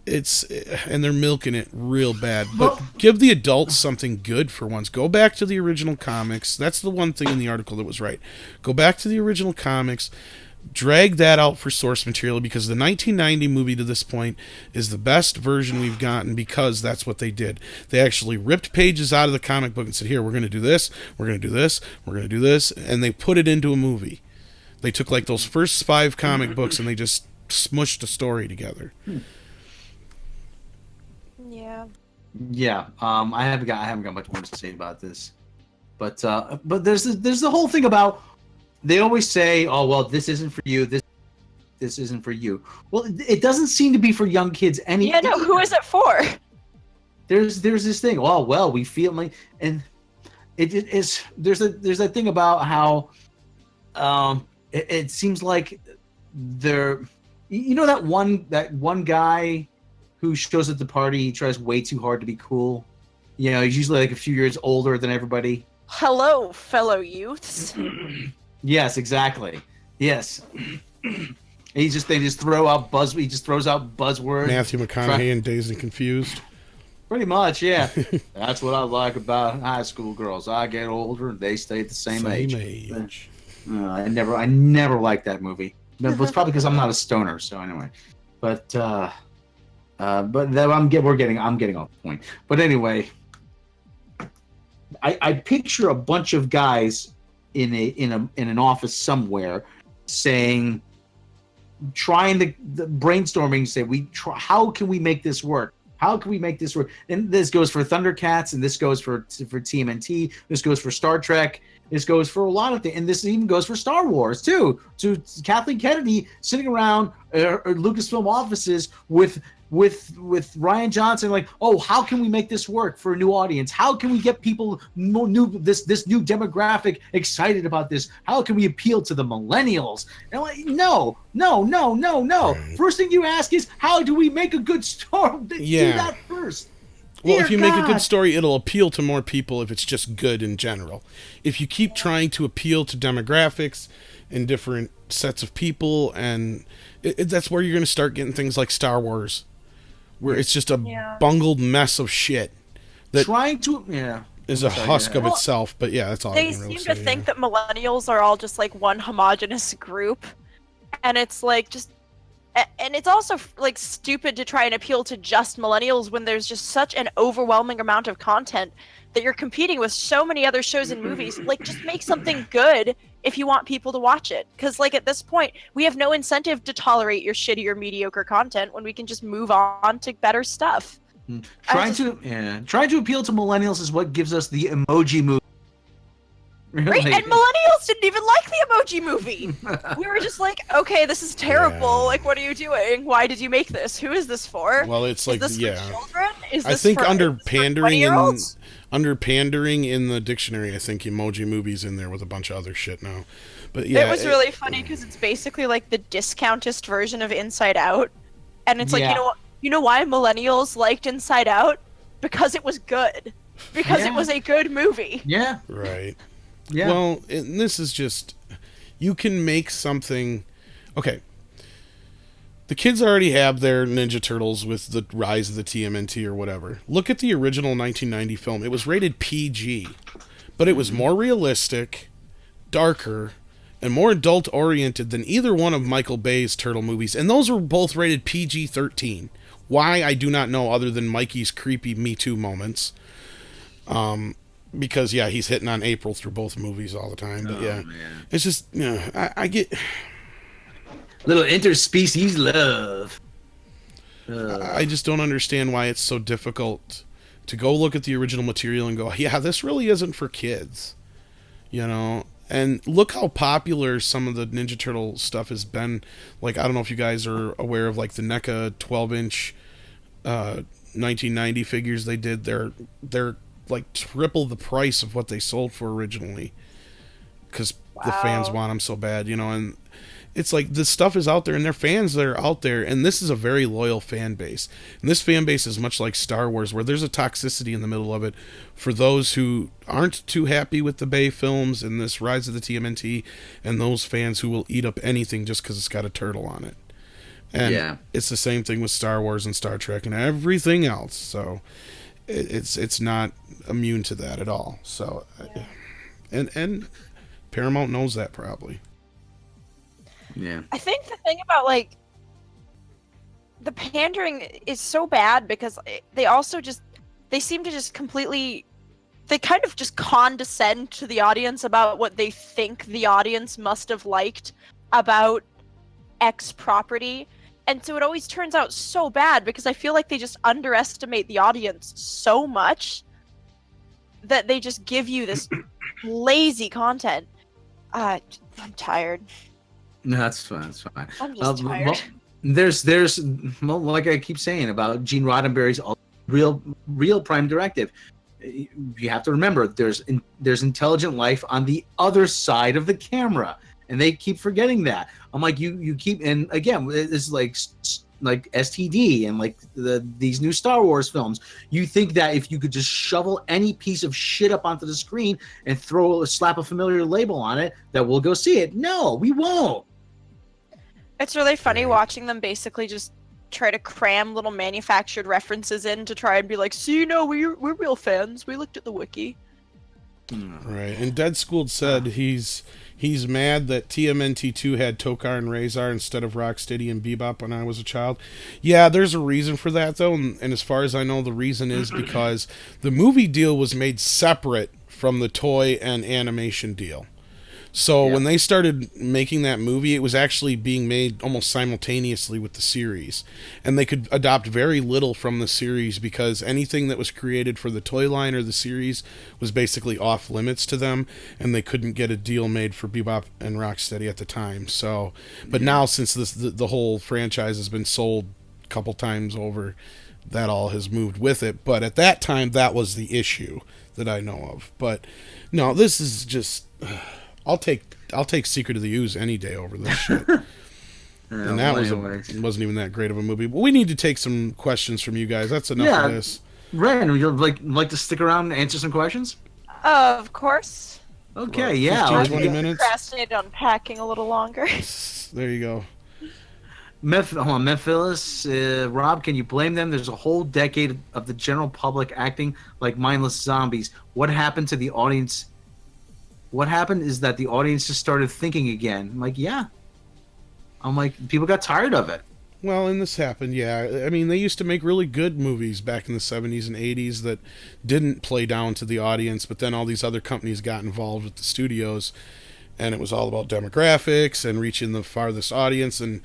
And they're milking it real bad. But give the adults something good for once. Go back to the original comics. That's the one thing in the article that was right. Go back to the original comics. Drag that out for source material, because the 1990 movie to this point is the best version we've gotten, because that's what they did. They actually ripped pages out of the comic book and said, here, we're going to do this, we're going to do this, we're going to do this, and they put it into a movie. They took like those first 5 comic books and they just smushed a story together. Yeah. I haven't got much more to say about this, but there's the whole thing about, they always say, oh well, this isn't for you, this isn't for you. Well, it doesn't seem to be for young kids any. Yeah, no. Who is it for? There's this thing. Oh well, we feel like, and it is. There's that thing about how, it seems like they're, that one guy who shows at the party, he tries way too hard to be cool. He's usually like a few years older than everybody. Hello, fellow youths. Yes, exactly. Yes. They just throw out he just throws out buzzwords. Matthew McConaughey and Dazed and Confused. Pretty much, yeah. That's what I like about high school girls. I get older and they stay the same age. I never liked that movie. But it's probably because I'm not a stoner. So anyway, but I'm getting off the point. But anyway, I picture a bunch of guys in an office somewhere saying, trying to brainstorming, say, how can we make this work? How can we make this work? And this goes for Thundercats, and this goes for TMNT, this goes for Star Trek, this goes for a lot of things, and this even goes for Star Wars too. To Kathleen Kennedy sitting around Lucasfilm offices with Ryan Johnson, like, oh, how can we make this work for a new audience? How can we get people this new demographic excited about this? How can we appeal to the millennials? And like, no. Right. First thing you ask is, how do we make a good story? Yeah. Do that first. Well, if you make a good story, it'll appeal to more people if it's just good in general. If you keep trying to appeal to demographics and different sets of people, and that's where you're going to start getting things like Star Wars, where it's just a bungled mess of shit that is a husk of itself. But yeah, that's all. They seem to think that millennials are all just like one homogenous group, and it's like and it's also like stupid to try and appeal to just millennials when there's just such an overwhelming amount of content that you're competing with so many other shows and movies. Like, just make something good if you want people to watch it, because like at this point we have no incentive to tolerate your shitty or mediocre content when we can just move on to better stuff. Trying to appeal to millennials is what gives us the Emoji Movie. Right, and millennials didn't even like the Emoji Movie. We were just like, okay, this is terrible. Yeah. Like, what are you doing? Why did you make this? Who is this for? Well, it's like, is this for children? Is I this think for, under pandering in the dictionary, I think Emoji Movie's in there with a bunch of other shit now. But yeah, it was really funny because it's basically like the discountest version of Inside Out, and it's like, you know why millennials liked Inside Out? Because it was good. Because it was a good movie. Yeah. Right. Yeah. Well, this is just, you can make something. Okay. The kids already have their Ninja Turtles with the rise of the TMNT or whatever. Look at the original 1990 film. It was rated PG, but it was more realistic, darker, and more adult-oriented than either one of Michael Bay's Turtle movies. And those were both rated PG-13. Why, I do not know, other than Mikey's creepy Me Too moments. Because, yeah, he's hitting on April through both movies all the time. But, man. It's just, I get... Little interspecies love. I just don't understand why it's so difficult to go look at the original material and go, yeah, this really isn't for kids. You know? And look how popular some of the Ninja Turtle stuff has been. Like, I don't know if you guys are aware of, like, the NECA 12-inch 1990 figures they did. They're like triple the price of what they sold for originally, because the fans want them so bad, you know. And It's like this stuff is out there, and their fans that are out there, and this is a very loyal fan base. And this fan base is much like Star Wars, where there's a toxicity in the middle of it for those who aren't too happy with the Bay films and this Rise of the TMNT, and those fans who will eat up anything just because it's got a turtle on it. And it's the same thing with Star Wars and Star Trek and everything else. So it's not immune to that at all. So, and Paramount knows that probably. Yeah. I think the thing about like the pandering is so bad because they also they seem to just completely, they kind of just condescend to the audience about what they think the audience must have liked about X property. And so it always turns out so bad because I feel like they just underestimate the audience so much that they just give you this lazy content. I'm tired. No, that's fine. That's fine. I'm just tired. Well, there's like I keep saying about Gene Roddenberry's real prime directive. You have to remember there's intelligent life on the other side of the camera, and they keep forgetting that. I'm like, you keep, and again, it's like STD and like these new Star Wars films. You think that if you could just shovel any piece of shit up onto the screen and slap a familiar label on it, that we'll go see it. No, we won't. It's really funny watching them basically just try to cram little manufactured references in to try and be like, see, we're real fans. We looked at the wiki. Right, and Dead Schooled said he's mad that TMNT 2 had Tokar and Razor instead of Rocksteady and Bebop when I was a child. Yeah, there's a reason for that, though, and as far as I know, the reason is because the movie deal was made separate from the toy and animation deal. So when they started making that movie, it was actually being made almost simultaneously with the series. And they could adopt very little from the series because anything that was created for the toy line or the series was basically off limits to them, and they couldn't get a deal made for Bebop and Rocksteady at the time. So, but now since the whole franchise has been sold a couple times over, that all has moved with it. But at that time, that was the issue that I know of. But no, this is just... I'll take Secret of the Ooze any day over this shit. And that wasn't even that great of a movie. But we need to take some questions from you guys. That's enough of this. Ren, would you like to stick around and answer some questions? Of course. Okay, 20 minutes. Procrastinated on packing a little longer. There you go. Memphis, Rob, can you blame them? There's a whole decade of the general public acting like mindless zombies. What happened to the audience? What happened is that the audience just started thinking again. I'm like, yeah. I'm like, people got tired of it. Well, and this happened, yeah. I mean, they used to make really good movies back in the 70s and 80s that didn't play down to the audience, but then all these other companies got involved with the studios, and it was all about demographics and reaching the farthest audience. And,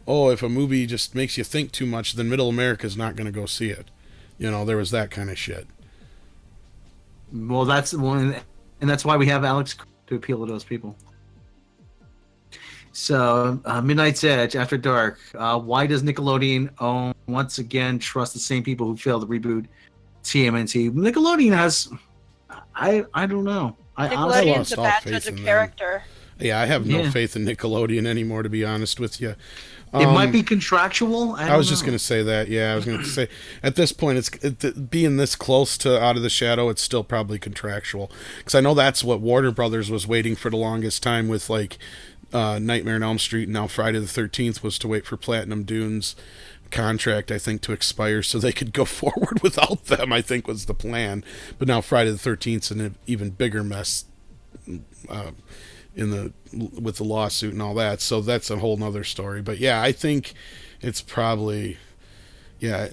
if a movie just makes you think too much, then Middle America's not going to go see it. There was that kind of shit. Well, that's one... And that's why we have Alex to appeal to those people. So, Midnight's Edge, After Dark. Why does Nickelodeon once again trust the same people who failed to reboot TMNT? Nickelodeon has... I don't know. Nickelodeon's a bad judge of character. Yeah, I have no faith in Nickelodeon anymore, to be honest with you. It might be contractual. I was just going to say that. Yeah, I was going to say at this point, being this close to Out of the Shadow, it's still probably contractual. Because I know that's what Warner Brothers was waiting for the longest time with like Nightmare on Elm Street. And now Friday the 13th was to wait for Platinum Dunes contract, I think, to expire so they could go forward without them, I think was the plan. But now Friday the 13th's an even bigger mess with the lawsuit and all that, so that's a whole nother story. But yeah, I think it's probably I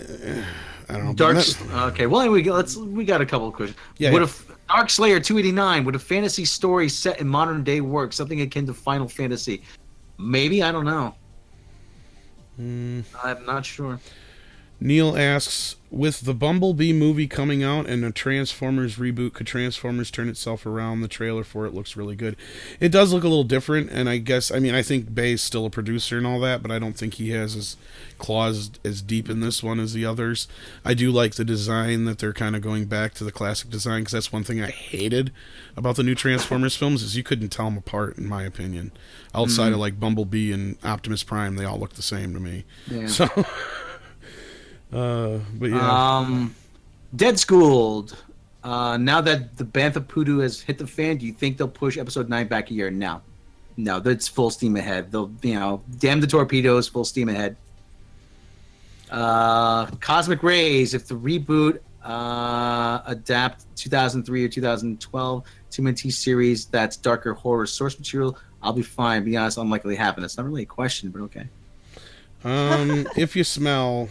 don't know. Okay, well, we got a couple of questions. What if Dark Slayer 289 would a fantasy story set in modern day work, something akin to Final Fantasy? Maybe, I don't know. I'm not sure. Neil asks, with the Bumblebee movie coming out and a Transformers reboot, could Transformers turn itself around? The trailer for it looks really good. It does look a little different, and I think Bay's still a producer and all that, but I don't think he has his claws as deep in this one as the others. I do like the design that they're kind of going back to the classic design, because that's one thing I hated about the new Transformers films is you couldn't tell them apart, in my opinion. Outside of like Bumblebee and Optimus Prime, they all look the same to me. Yeah. So... but yeah. Dead Schooled. Now that the Bantha Poodoo has hit the fan, do you think they'll push episode 9 back a year? No, that's full steam ahead. They'll, damn the torpedoes, full steam ahead. Cosmic Rays. If the reboot adapt 2003 or 2012 TMNT series that's darker horror source material, I'll be fine. Be honest, unlikely to happen. It's not really a question, but okay. If you smell.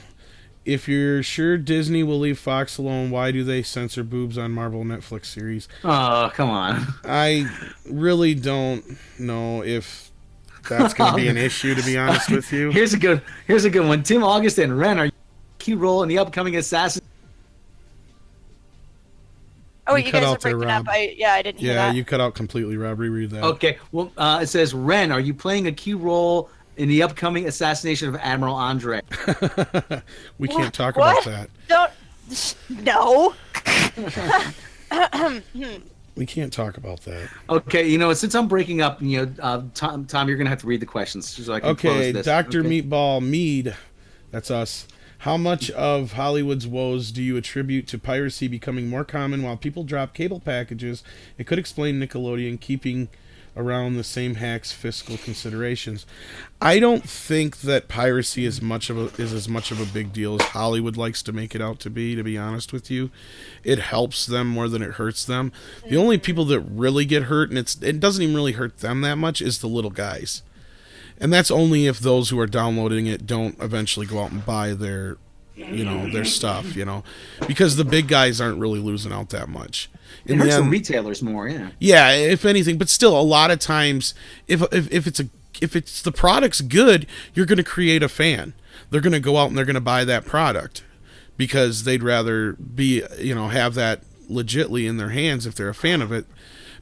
If you're sure Disney will leave Fox alone, why do they censor boobs on Marvel Netflix series? Oh, come on. I really don't know if that's going to be an issue, to be honest with you. Here's a good one. Tim August and Ren are key role in the upcoming Assassin. Oh, you guys are breaking up. I didn't hear that. Yeah, you cut out completely, Rob. Reread that. Okay. Well, it says, Ren, are you playing a key role in the upcoming assassination of Admiral Andre? We can't talk about that. No. We can't talk about that. Okay, since I'm breaking up, Tom, you're gonna have to read the questions so I can close this. Dr. Meatball MEAD, that's us. How much of Hollywood's woes do you attribute to piracy becoming more common while people drop cable packages? It could explain Nickelodeon keeping around the same hack's fiscal considerations. I don't think that piracy is as much of a big deal as Hollywood likes to make it out to be honest with you. It helps them more than it hurts them. The only people that really get hurt, and it doesn't even really hurt them that much, is the little guys. And that's only if those who are downloading it don't eventually go out and buy their stuff, because the big guys aren't really losing out that much. It hurts the retailers more, yeah. Yeah, if anything, but still, a lot of times, if it's the product's good, you're going to create a fan. They're going to go out and they're going to buy that product because they'd rather have that legitly in their hands if they're a fan of it.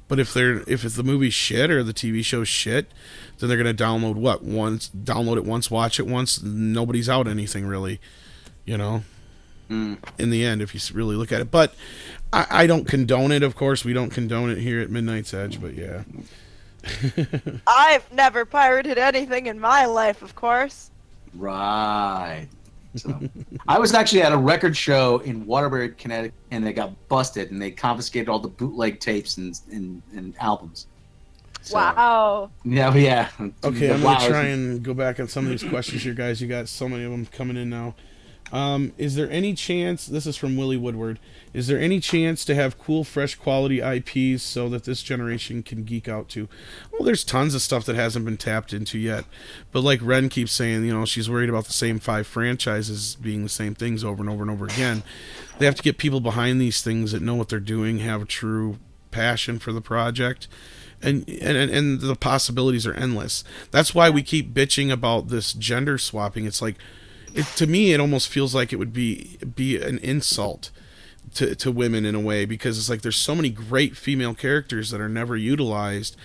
But if it's the movie's shit or the TV show's shit, then they're going to download it once, watch it once. Nobody's out anything really, in the end, if you really look at it. But I don't condone it, of course. We don't condone it here at Midnight's Edge, but yeah. I've never pirated anything in my life, of course. Right. So, I was actually at a record show in Waterbury, Connecticut, and they got busted, and they confiscated all the bootleg tapes and albums. So, wow. Yeah. Okay, I'm going to try and go back on some of these questions here, guys. You got so many of them coming in now. Is there any chance, this is from Willie Woodward, is there any chance to have cool, fresh quality IPs so that this generation can geek out to? Well, there's tons of stuff that hasn't been tapped into yet. But like Ren keeps saying, she's worried about the same 5 franchises being the same things over and over and over again. They have to get people behind these things that know what they're doing, have a true passion for the project. And the possibilities are endless. That's why we keep bitching about this gender swapping. It's like, to me, it almost feels like it would be an insult to women in a way, because it's like there's so many great female characters that are never utilized,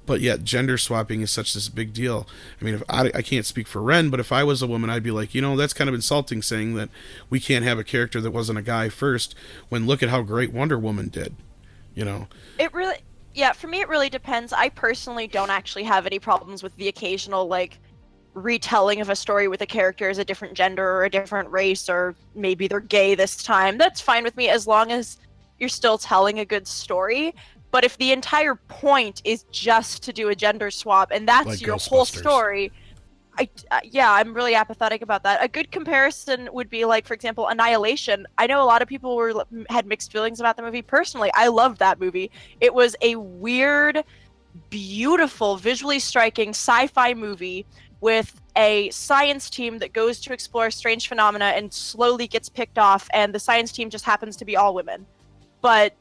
but yet gender swapping is such this big deal. I mean, if I can't speak for Ren, but if I was a woman, I'd be like, that's kind of insulting, saying that we can't have a character that wasn't a guy first, when look at how great Wonder Woman did, It really, for me, it really depends. I personally don't actually have any problems with the occasional, retelling of a story with a character as a different gender or a different race, or maybe they're gay this time. That's fine with me, as long as you're still telling a good story. But if the entire point is just to do a gender swap and that's like your whole story, I'm really apathetic about that. A good comparison would be for example, Annihilation. I know a lot of people had mixed feelings about the movie. Personally, I loved that movie. It was a weird, beautiful, visually striking sci-fi movie with a science team that goes to explore strange phenomena and slowly gets picked off, and the science team just happens to be all women. But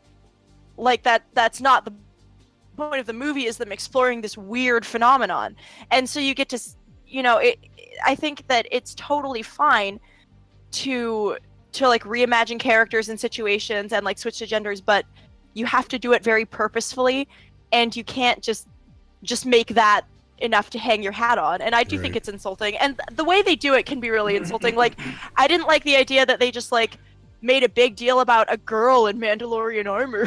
that's not the point of the movie, is them exploring this weird phenomenon. And so you get to, I think that it's totally fine to like reimagine characters and situations and like switch to genders, but you have to do it very purposefully, and you can't just make that enough to hang your hat on. And I do think it's insulting, and the way they do it can be really insulting. Like, I didn't like the idea that they just like made a big deal about a girl in Mandalorian armor.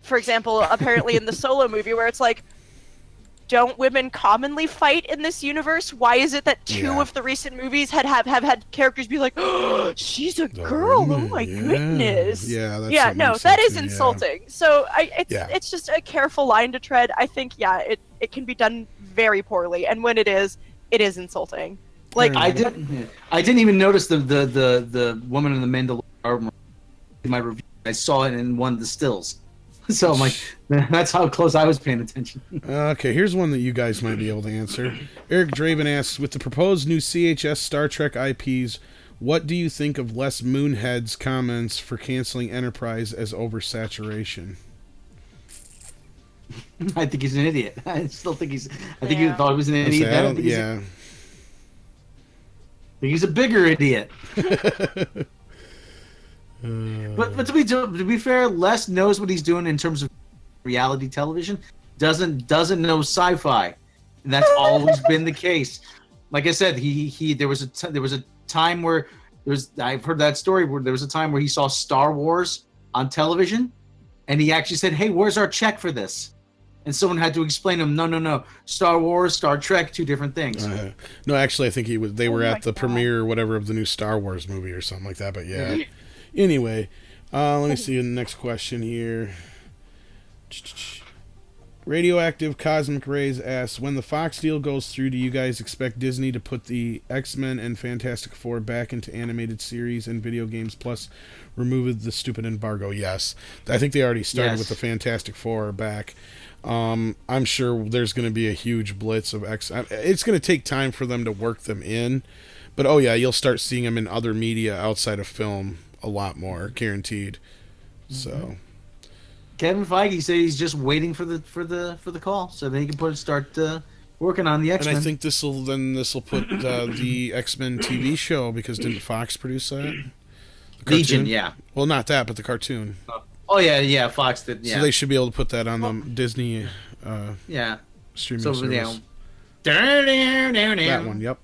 For example, apparently in the Solo movie, where it's like, don't women commonly fight in this universe? Why is it that two of the recent movies have had characters be like, oh, she's a girl, oh my goodness. That is insulting. So it's just a careful line to tread. I think it can be done very poorly, and when it is insulting. Like, I didn't even notice the woman in the Mandalorian armor in my review. I saw it in one of the stills. So I'm like, that's how close I was paying attention. Okay, here's one that you guys might be able to answer. Eric Draven asks, with the proposed new CHS Star Trek IPs, what do you think of Les Moonhead's comments for canceling Enterprise as oversaturation? I think he's an idiot. I still think he thought he was an idiot. I think he's a bigger idiot. But to be fair, Les knows what he's doing in terms of reality television. Doesn't know sci-fi, and that's always been the case. Like I said, there was a time where I've heard that story where there was a time where he saw Star Wars on television, and he actually said, "Hey, where's our check for this?" And someone had to explain to him, no, Star Wars, Star Trek, two different things. No, actually, I think they were at the premiere or whatever of the new Star Wars movie or something like that. But yeah. Anyway, let me see the next question here. Radioactive Cosmic Rays asks, when the Fox deal goes through, do you guys expect Disney to put the X-Men and Fantastic Four back into animated series and video games, plus remove the stupid embargo? Yes. I think they already started with the Fantastic Four back. I'm sure there's going to be a huge blitz of X. It's going to take time for them to work them in, but you'll start seeing them in other media outside of film a lot more, guaranteed. So Kevin Feige said he's just waiting for the call so that he can start working on the X-Men. And I think this will put the X-Men TV show, because didn't Fox produce that? Legion, yeah. Well, not that, but the cartoon. Oh yeah, Fox did. Yeah. So they should be able to put that on the Disney streaming service. That one, yep.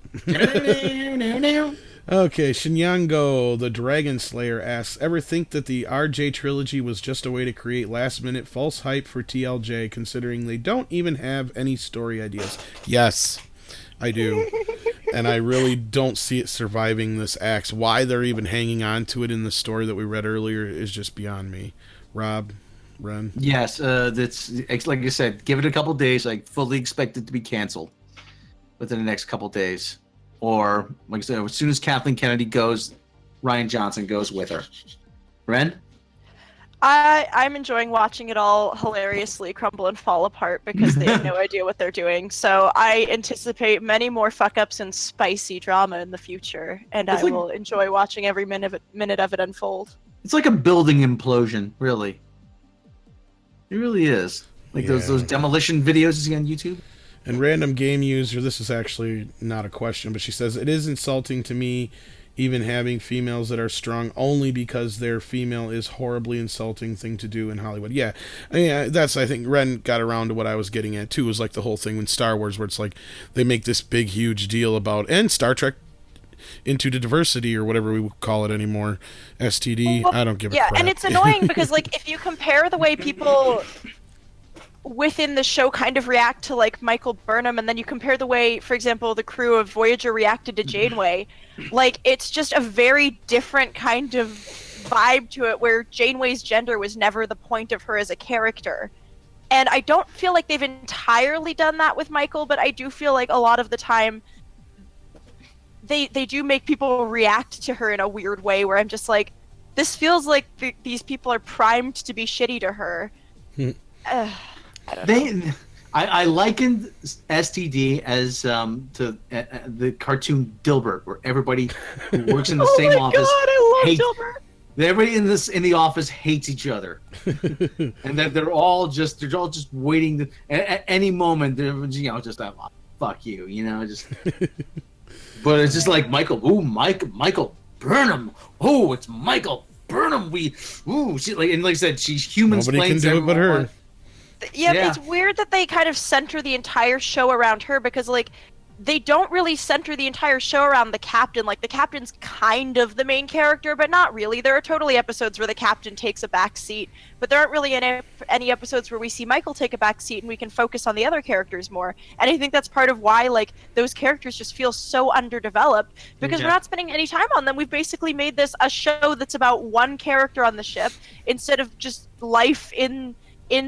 Okay, Shinyango, the Dragon Slayer, asks, ever think that the RJ trilogy was just a way to create last-minute false hype for TLJ, considering they don't even have any story ideas? Yes, I do. And I really don't see it surviving this axe. Why they're even hanging on to it in the story that we read earlier is just beyond me. Rob, Ren? Yes, that's like you said, give it a couple days. I fully expect it to be canceled within the next couple days. Or, like I said, as soon as Kathleen Kennedy goes, Ryan Johnson goes with her. Ren? I'm enjoying watching it all hilariously crumble and fall apart because they have no idea what they're doing. So I anticipate many more fuck-ups and spicy drama in the future, and I will enjoy watching every minute of it unfold. It's like a building implosion, really. It really is. Like those demolition videos you see on YouTube. And Random Game User, this is actually not a question, but she says, it is insulting to me even having females that are strong only because they're female is horribly insulting thing to do in Hollywood. Yeah, that's, I think Ren got around to what I was getting at too, was like the whole thing in Star Wars where it's like they make this big huge deal about, and Star Trek Into the Diversity or whatever we would call it anymore, STD. I don't give a crap. Yeah, and it's annoying because like if you compare the way people within the show kind of react to like Michael Burnham, and then you compare the way, for example, the crew of Voyager reacted to Janeway, like it's just a very different kind of vibe to it, where Janeway's gender was never the point of her as a character. And I don't feel like they've entirely done that with Michael, but I do feel like a lot of the time they do make people react to her in a weird way, where I'm just like, this feels like these people are primed to be shitty to her. I likened STD as to the cartoon Dilbert, where everybody who works in the same office I love Dilbert. Everybody in the office hates each other, and that they're all just waiting at any moment. They're just fuck you, just But it's just like Michael. Ooh, Michael Burnham. Oh, it's Michael Burnham. She like I said, she's human. Nobody can do it but her. Yeah, it's weird that they kind of center the entire show around her because like they don't really center the entire show around the captain. Like the captain's kind of the main character, but not really. There are totally episodes where the captain takes a back seat, but there aren't really any episodes where we see Michael take a back seat and we can focus on the other characters more. And I think that's part of why like those characters just feel so underdeveloped because we're not spending any time on them. We've basically made this a show that's about one character on the ship instead of just life in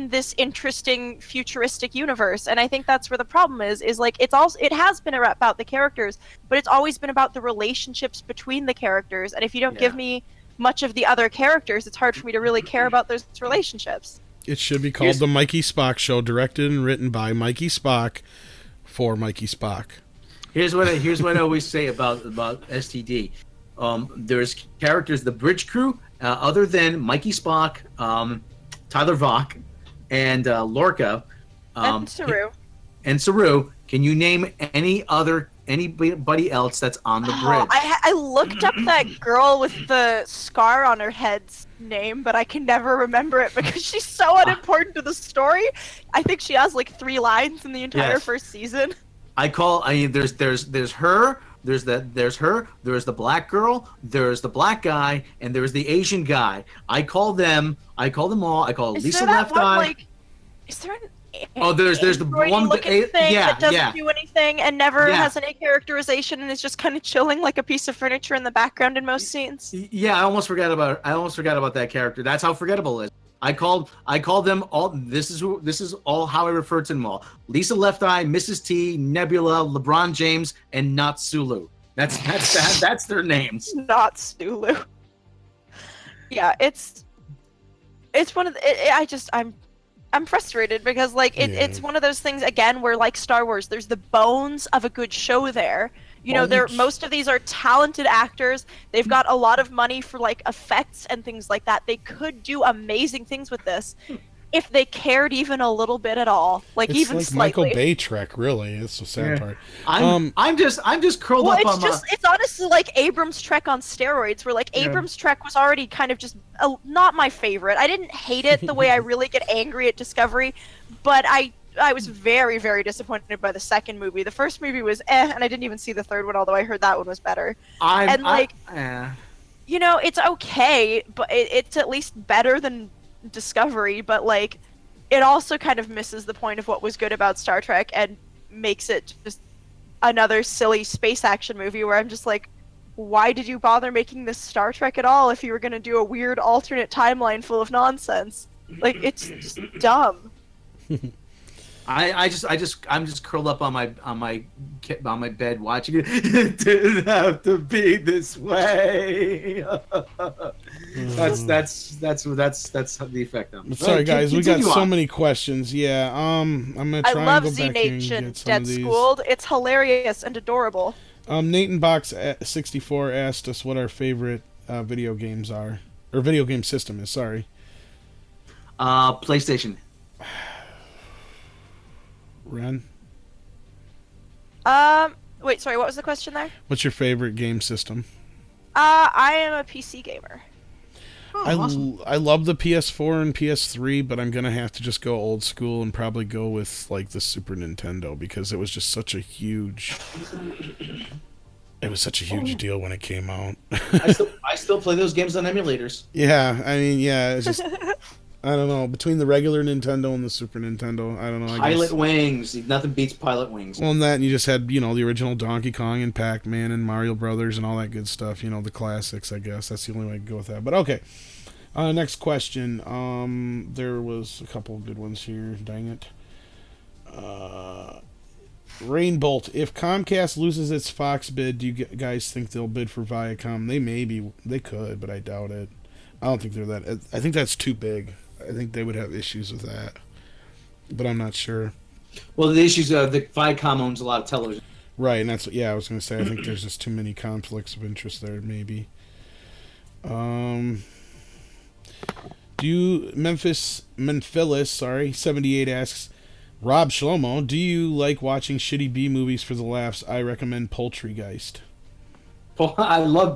this interesting futuristic universe. And I think that's where the problem is like it has been about the characters, but it's always been about the relationships between the characters, and if you don't give me much of the other characters, it's hard for me to really care about those relationships. It should be called The Mikey Spock Show, directed and written by Mikey Spock for Mikey Spock. Here's what I always say about STD. There's characters, the bridge crew, other than Mikey Spock, Tyler Vach, and Lorca, and Saru. And Saru, can you name anybody else that's on the bridge? I looked up that girl with the scar on her head's name, but I can never remember it because she's so unimportant to the story. I think she has like 3 lines in the entire first season. There's her. There's her. There's the black girl. There's the black guy, and there's the Asian guy. I call them all. I call Lisa Left Eye. Is there an there's the one thing that doesn't do anything and never has any characterization and is just kind of chilling like a piece of furniture in the background in most scenes? Yeah, I almost forgot about that character. That's how forgettable it is. I called them all. This is all how I refer to them all. Lisa Left Eye, Mrs. T, Nebula, LeBron James, and Not Sulu. That's their names. Not Sulu. Yeah, it's one of the, I'm frustrated because like it's one of those things again where like Star Wars, there's the bones of a good show there. You know, most of these are talented actors. They've got a lot of money for like effects and things like that. They could do amazing things with this if they cared even a little bit at all. Like it's even like slightly. Michael Bay Trek, really. It's the sad part. I'm just curled up on it's honestly like Abrams Trek on steroids, where like Abrams Trek was already kind of just not my favorite. I didn't hate it the way I really get angry at Discovery, but I was very, very disappointed by the second movie. The first movie was and I didn't even see the third one, although I heard that one was better. You know, it's okay, but it's at least better than Discovery, but like it also kind of misses the point of what was good about Star Trek and makes it just another silly space action movie where I'm just like, why did you bother making this Star Trek at all if you were going to do a weird alternate timeline full of nonsense? Like, it's just dumb. I'm just curled up on my bed watching it. It didn't have to be this way. That's the effect on me. Sorry guys, we got so many questions. Yeah, I'm gonna try I love and go Z back here and Nation get some Dead of these. Schooled. It's hilarious and adorable. Nathan Box 64 asked us what our favorite video games are, or video game system is. Sorry. PlayStation. Ren? Wait, sorry, what was the question there? What's your favorite game system? I am a PC gamer. Awesome. I love the PS4 and PS3, but I'm gonna have to just go old school and probably go with like the Super Nintendo because it was just such a huge. It was such a huge deal when it came out. I still play those games on emulators. Yeah, I mean, yeah, it's just. I don't know. Between the regular Nintendo and the Super Nintendo, I don't know. Pilot Wings. Nothing beats Pilot Wings. Well, and that, and you just had, the original Donkey Kong and Pac-Man and Mario Brothers and all that good stuff. The classics, I guess. That's the only way to go with that. But okay. Next question. There was a couple of good ones here. Dang it. Rainbolt. If Comcast loses its Fox bid, do you guys think they'll bid for Viacom? They could, but I doubt it. I don't think they're that. I think that's too big. I think they would have issues with that, but I'm not sure. Well, the issues are the Viacom owns a lot of television. Right, and that's I was going to say. I think there's just too many conflicts of interest there. Maybe. Do you Memphis 78 asks, Rob Shlomo, do you like watching shitty B movies for the laughs? I recommend Poultrygeist. Well, I love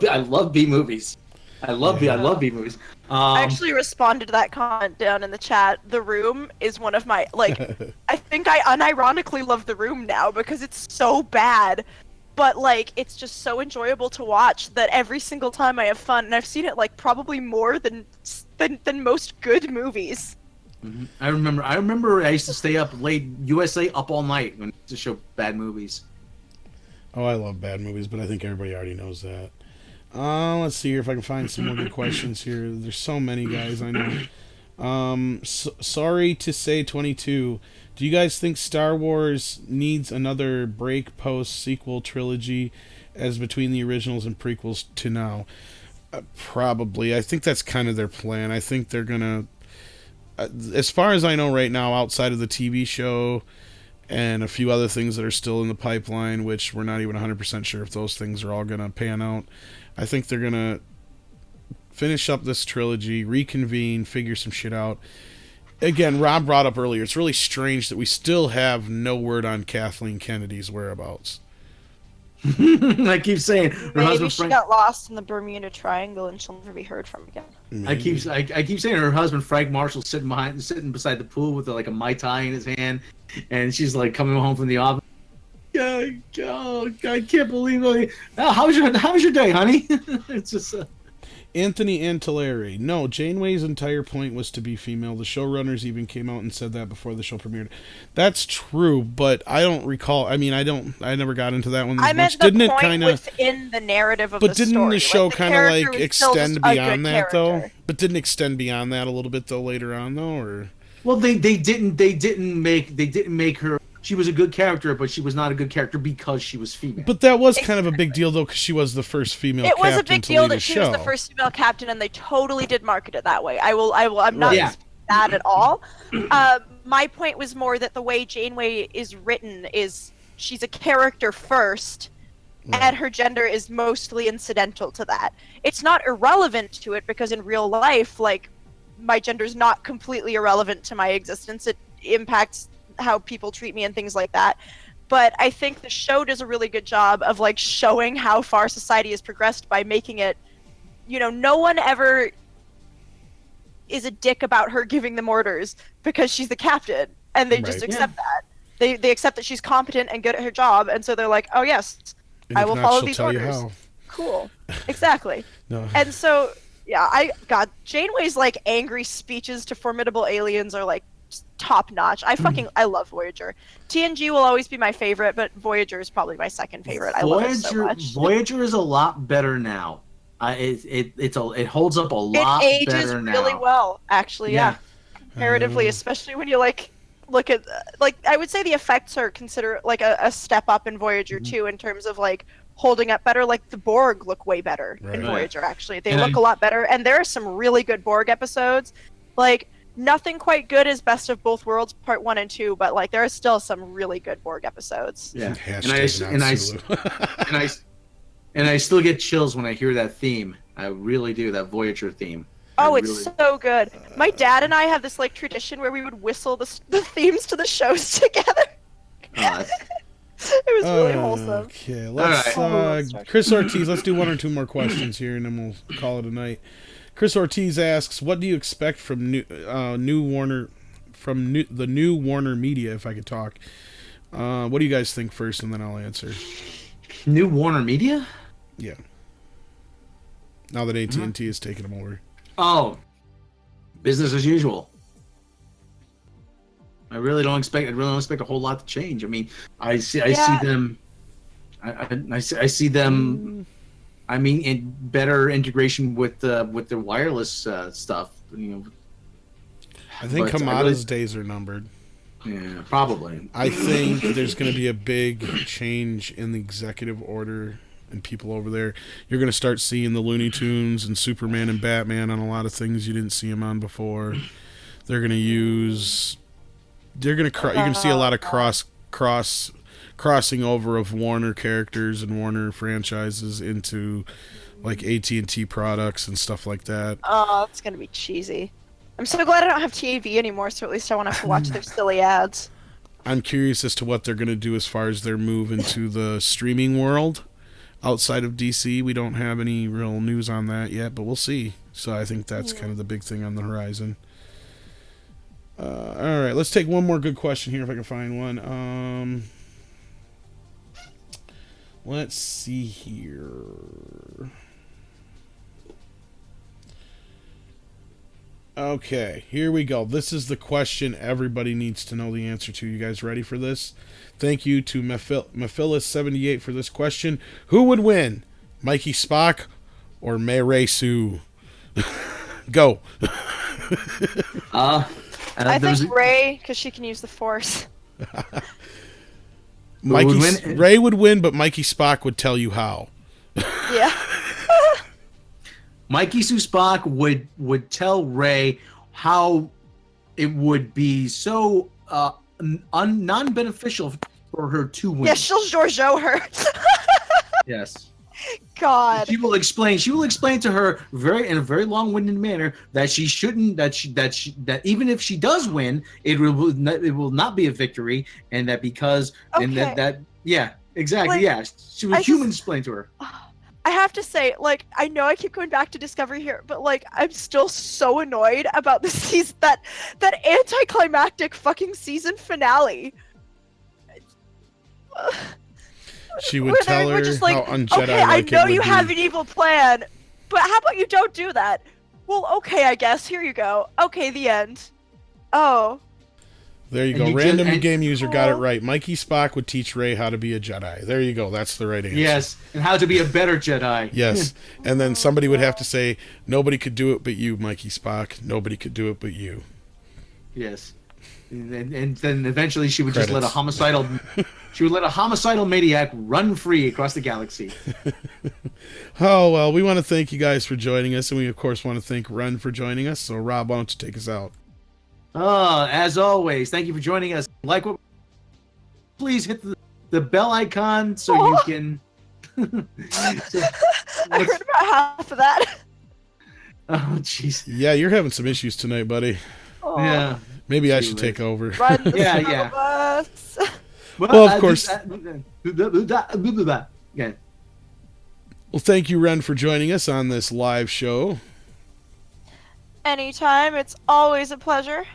B movies. I love B movies. I actually responded to that comment down in the chat. The Room is one of my, like, I think I unironically love The Room now because it's so bad, but like it's just so enjoyable to watch that every single time I have fun, and I've seen it like probably more than most good movies. Mm-hmm. I remember I used to stay up late, USA up all night to show bad movies. Oh, I love bad movies, but I think everybody already knows that. Let's see here if I can find some more good questions here. There's so many, guys, I know. Sorry to say 22. Do you guys think Star Wars needs another break post-sequel trilogy as between the originals and prequels to now? Probably. I think that's kind of their plan. I think they're going to... as far as I know right now, outside of the TV show and a few other things that are still in the pipeline, which we're not even 100% sure if those things are all going to pan out, I think they're going to finish up this trilogy, reconvene, figure some shit out. Again, Rob brought up earlier, it's really strange that we still have no word on Kathleen Kennedy's whereabouts. I keep saying her Maybe husband she Frank... got lost in the Bermuda Triangle and she'll never be heard from again. I keep saying her husband Frank Marshall sitting beside the pool with like a Mai Tai in his hand, and she's like coming home from the office. Oh, I can't believe it. Oh, how was your day, honey? It's just Anthony Antilleri. No, Janeway's entire point was to be female. The showrunners even came out and said that before the show premiered. That's true, but I don't recall. I mean, I never got into that one. I meant much. the point within the narrative of the story. But didn't the show kind of like extend beyond that though? But didn't extend beyond that a little bit though later on though, or? Well, they didn't make her. She was a good character, but she was not a good character because she was female. But that was kind of a big deal, though, because she was the first female captain. It was a big deal that she was the first female captain, and they totally did market it that way. I'm not that at all. My point was more that the way Janeway is written is she's a character first, and her gender is mostly incidental to that. It's not irrelevant to it, because in real life, like, my gender is not completely irrelevant to my existence. It impacts how people treat me and things like that, but I think the show does a really good job of like showing how far society has progressed by making it, no one ever is a dick about her giving them orders because she's the captain, and they just accept that. They accept that she's competent and good at her job, and so they're like, oh yes, I will follow these orders. Cool, exactly. No. And so Janeway's like angry speeches to formidable aliens are like top notch. I love Voyager. TNG will always be my favorite, but Voyager is probably my second favorite. I love it so much. Voyager is a lot better now. It holds up a lot better now. It ages really well, actually. Yeah. Comparatively, especially when you like look at I would say the effects are considered like a step up in Voyager too, in terms of like holding up better. Like the Borg look way better in Voyager. Actually, they look a lot better, and there are some really good Borg episodes. Like, nothing quite good as Best of Both Worlds Part 1 and 2, but like there are still some really good Borg episodes. Yeah, and I still get chills when I hear that theme. I really do, that Voyager theme. It's so good. My dad and I have this like tradition where we would whistle the themes to the shows together. It was really wholesome. Okay, let's Chris Ortiz. Let's do one or two more questions here, and then we'll call it a night. Chris Ortiz asks, "What do you expect from new Warner, the new Warner Media?" If I could talk, what do you guys think first, and then I'll answer. New Warner Media? Yeah. Now that at&t has taken them over. Oh, business as usual. I really don't expect a whole lot to change. I mean, I see them. I see them. I mean, in better integration with the wireless stuff. I think Hamada's days are numbered. Yeah, probably. I think there's going to be a big change in the executive order and people over there. You're going to start seeing the Looney Tunes and Superman and Batman on a lot of things you didn't see them on before. They're going to use. You're going to see a lot of crossing over of Warner characters and Warner franchises into like at&t products and stuff like that. Oh, it's going to be cheesy. I'm so glad I don't have TV anymore, so at least I won't have to watch their silly ads. I'm curious as to what they're going to do as far as their move into the streaming world. Outside of DC, we don't have any real news on that yet, but we'll see. So I think that's kind of the big thing on the horizon. All right, let's take one more good question here if I can find one. Let's see here. Okay, here we go. This is the question everybody needs to know the answer to. You guys ready for this? Thank you to Mephilus78 for this question. Who would win, Mikey Spock or Mei Sue? Go. I think Ray, because she can use the Force. Ray would win, but Mikey Spock would tell you how. Yeah. Mikey Sue Spock would tell Ray how it would be so non-beneficial for her to win. Yeah, she'll Giorgio her. Yes. God. She will explain to her in a very long-winded manner that she shouldn't, that even if she does win, it will not be a victory, and that because and that yeah, exactly, like, yeah, she would explain to her. I have to say, like, I know I keep going back to Discovery here, but like, I'm still so annoyed about the season, that anticlimactic fucking season finale. She would tell her just like, how un-Jedi okay, I know you be. have an evil plan, but how about you don't do that? Well, okay, I guess. Here you go. Okay, the end. Oh. There you go. Random game user got it right. Mikey Spock would teach Ray how to be a Jedi. There you go. That's the right answer. Yes, and how to be a better Jedi. Yes. And then somebody would have to say, nobody could do it but you, Mikey Spock. Nobody could do it but you. Yes. And then eventually she would just let a homicidal maniac run free across the galaxy. Oh, well, we want to thank you guys for joining us, and we, of course, want to thank Ren for joining us. So, Rob, why don't you take us out? As always, thank you for joining us. Please hit the bell icon so you can... I heard about half of that. Oh, jeez. Yeah, you're having some issues tonight, buddy. Oh. Yeah. Maybe I should take over. Run the Yeah. bus. Well, of course. Yeah. Well, thank you, Ren, for joining us on this live show. Anytime. It's always a pleasure.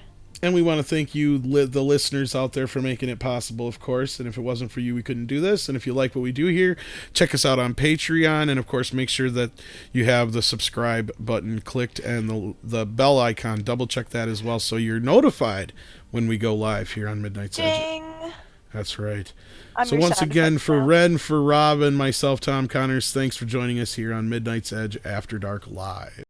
And we want to thank you, the listeners out there, for making it possible, of course. And if it wasn't for you, we couldn't do this. And if you like what we do here, check us out on Patreon. And, of course, make sure that you have the subscribe button clicked and the bell icon. Double check that as well so you're notified when we go live here on Midnight's Edge. That's right. So once again, for Ren, for Rob, and myself, Tom Connors, thanks for joining us here on Midnight's Edge After Dark Live.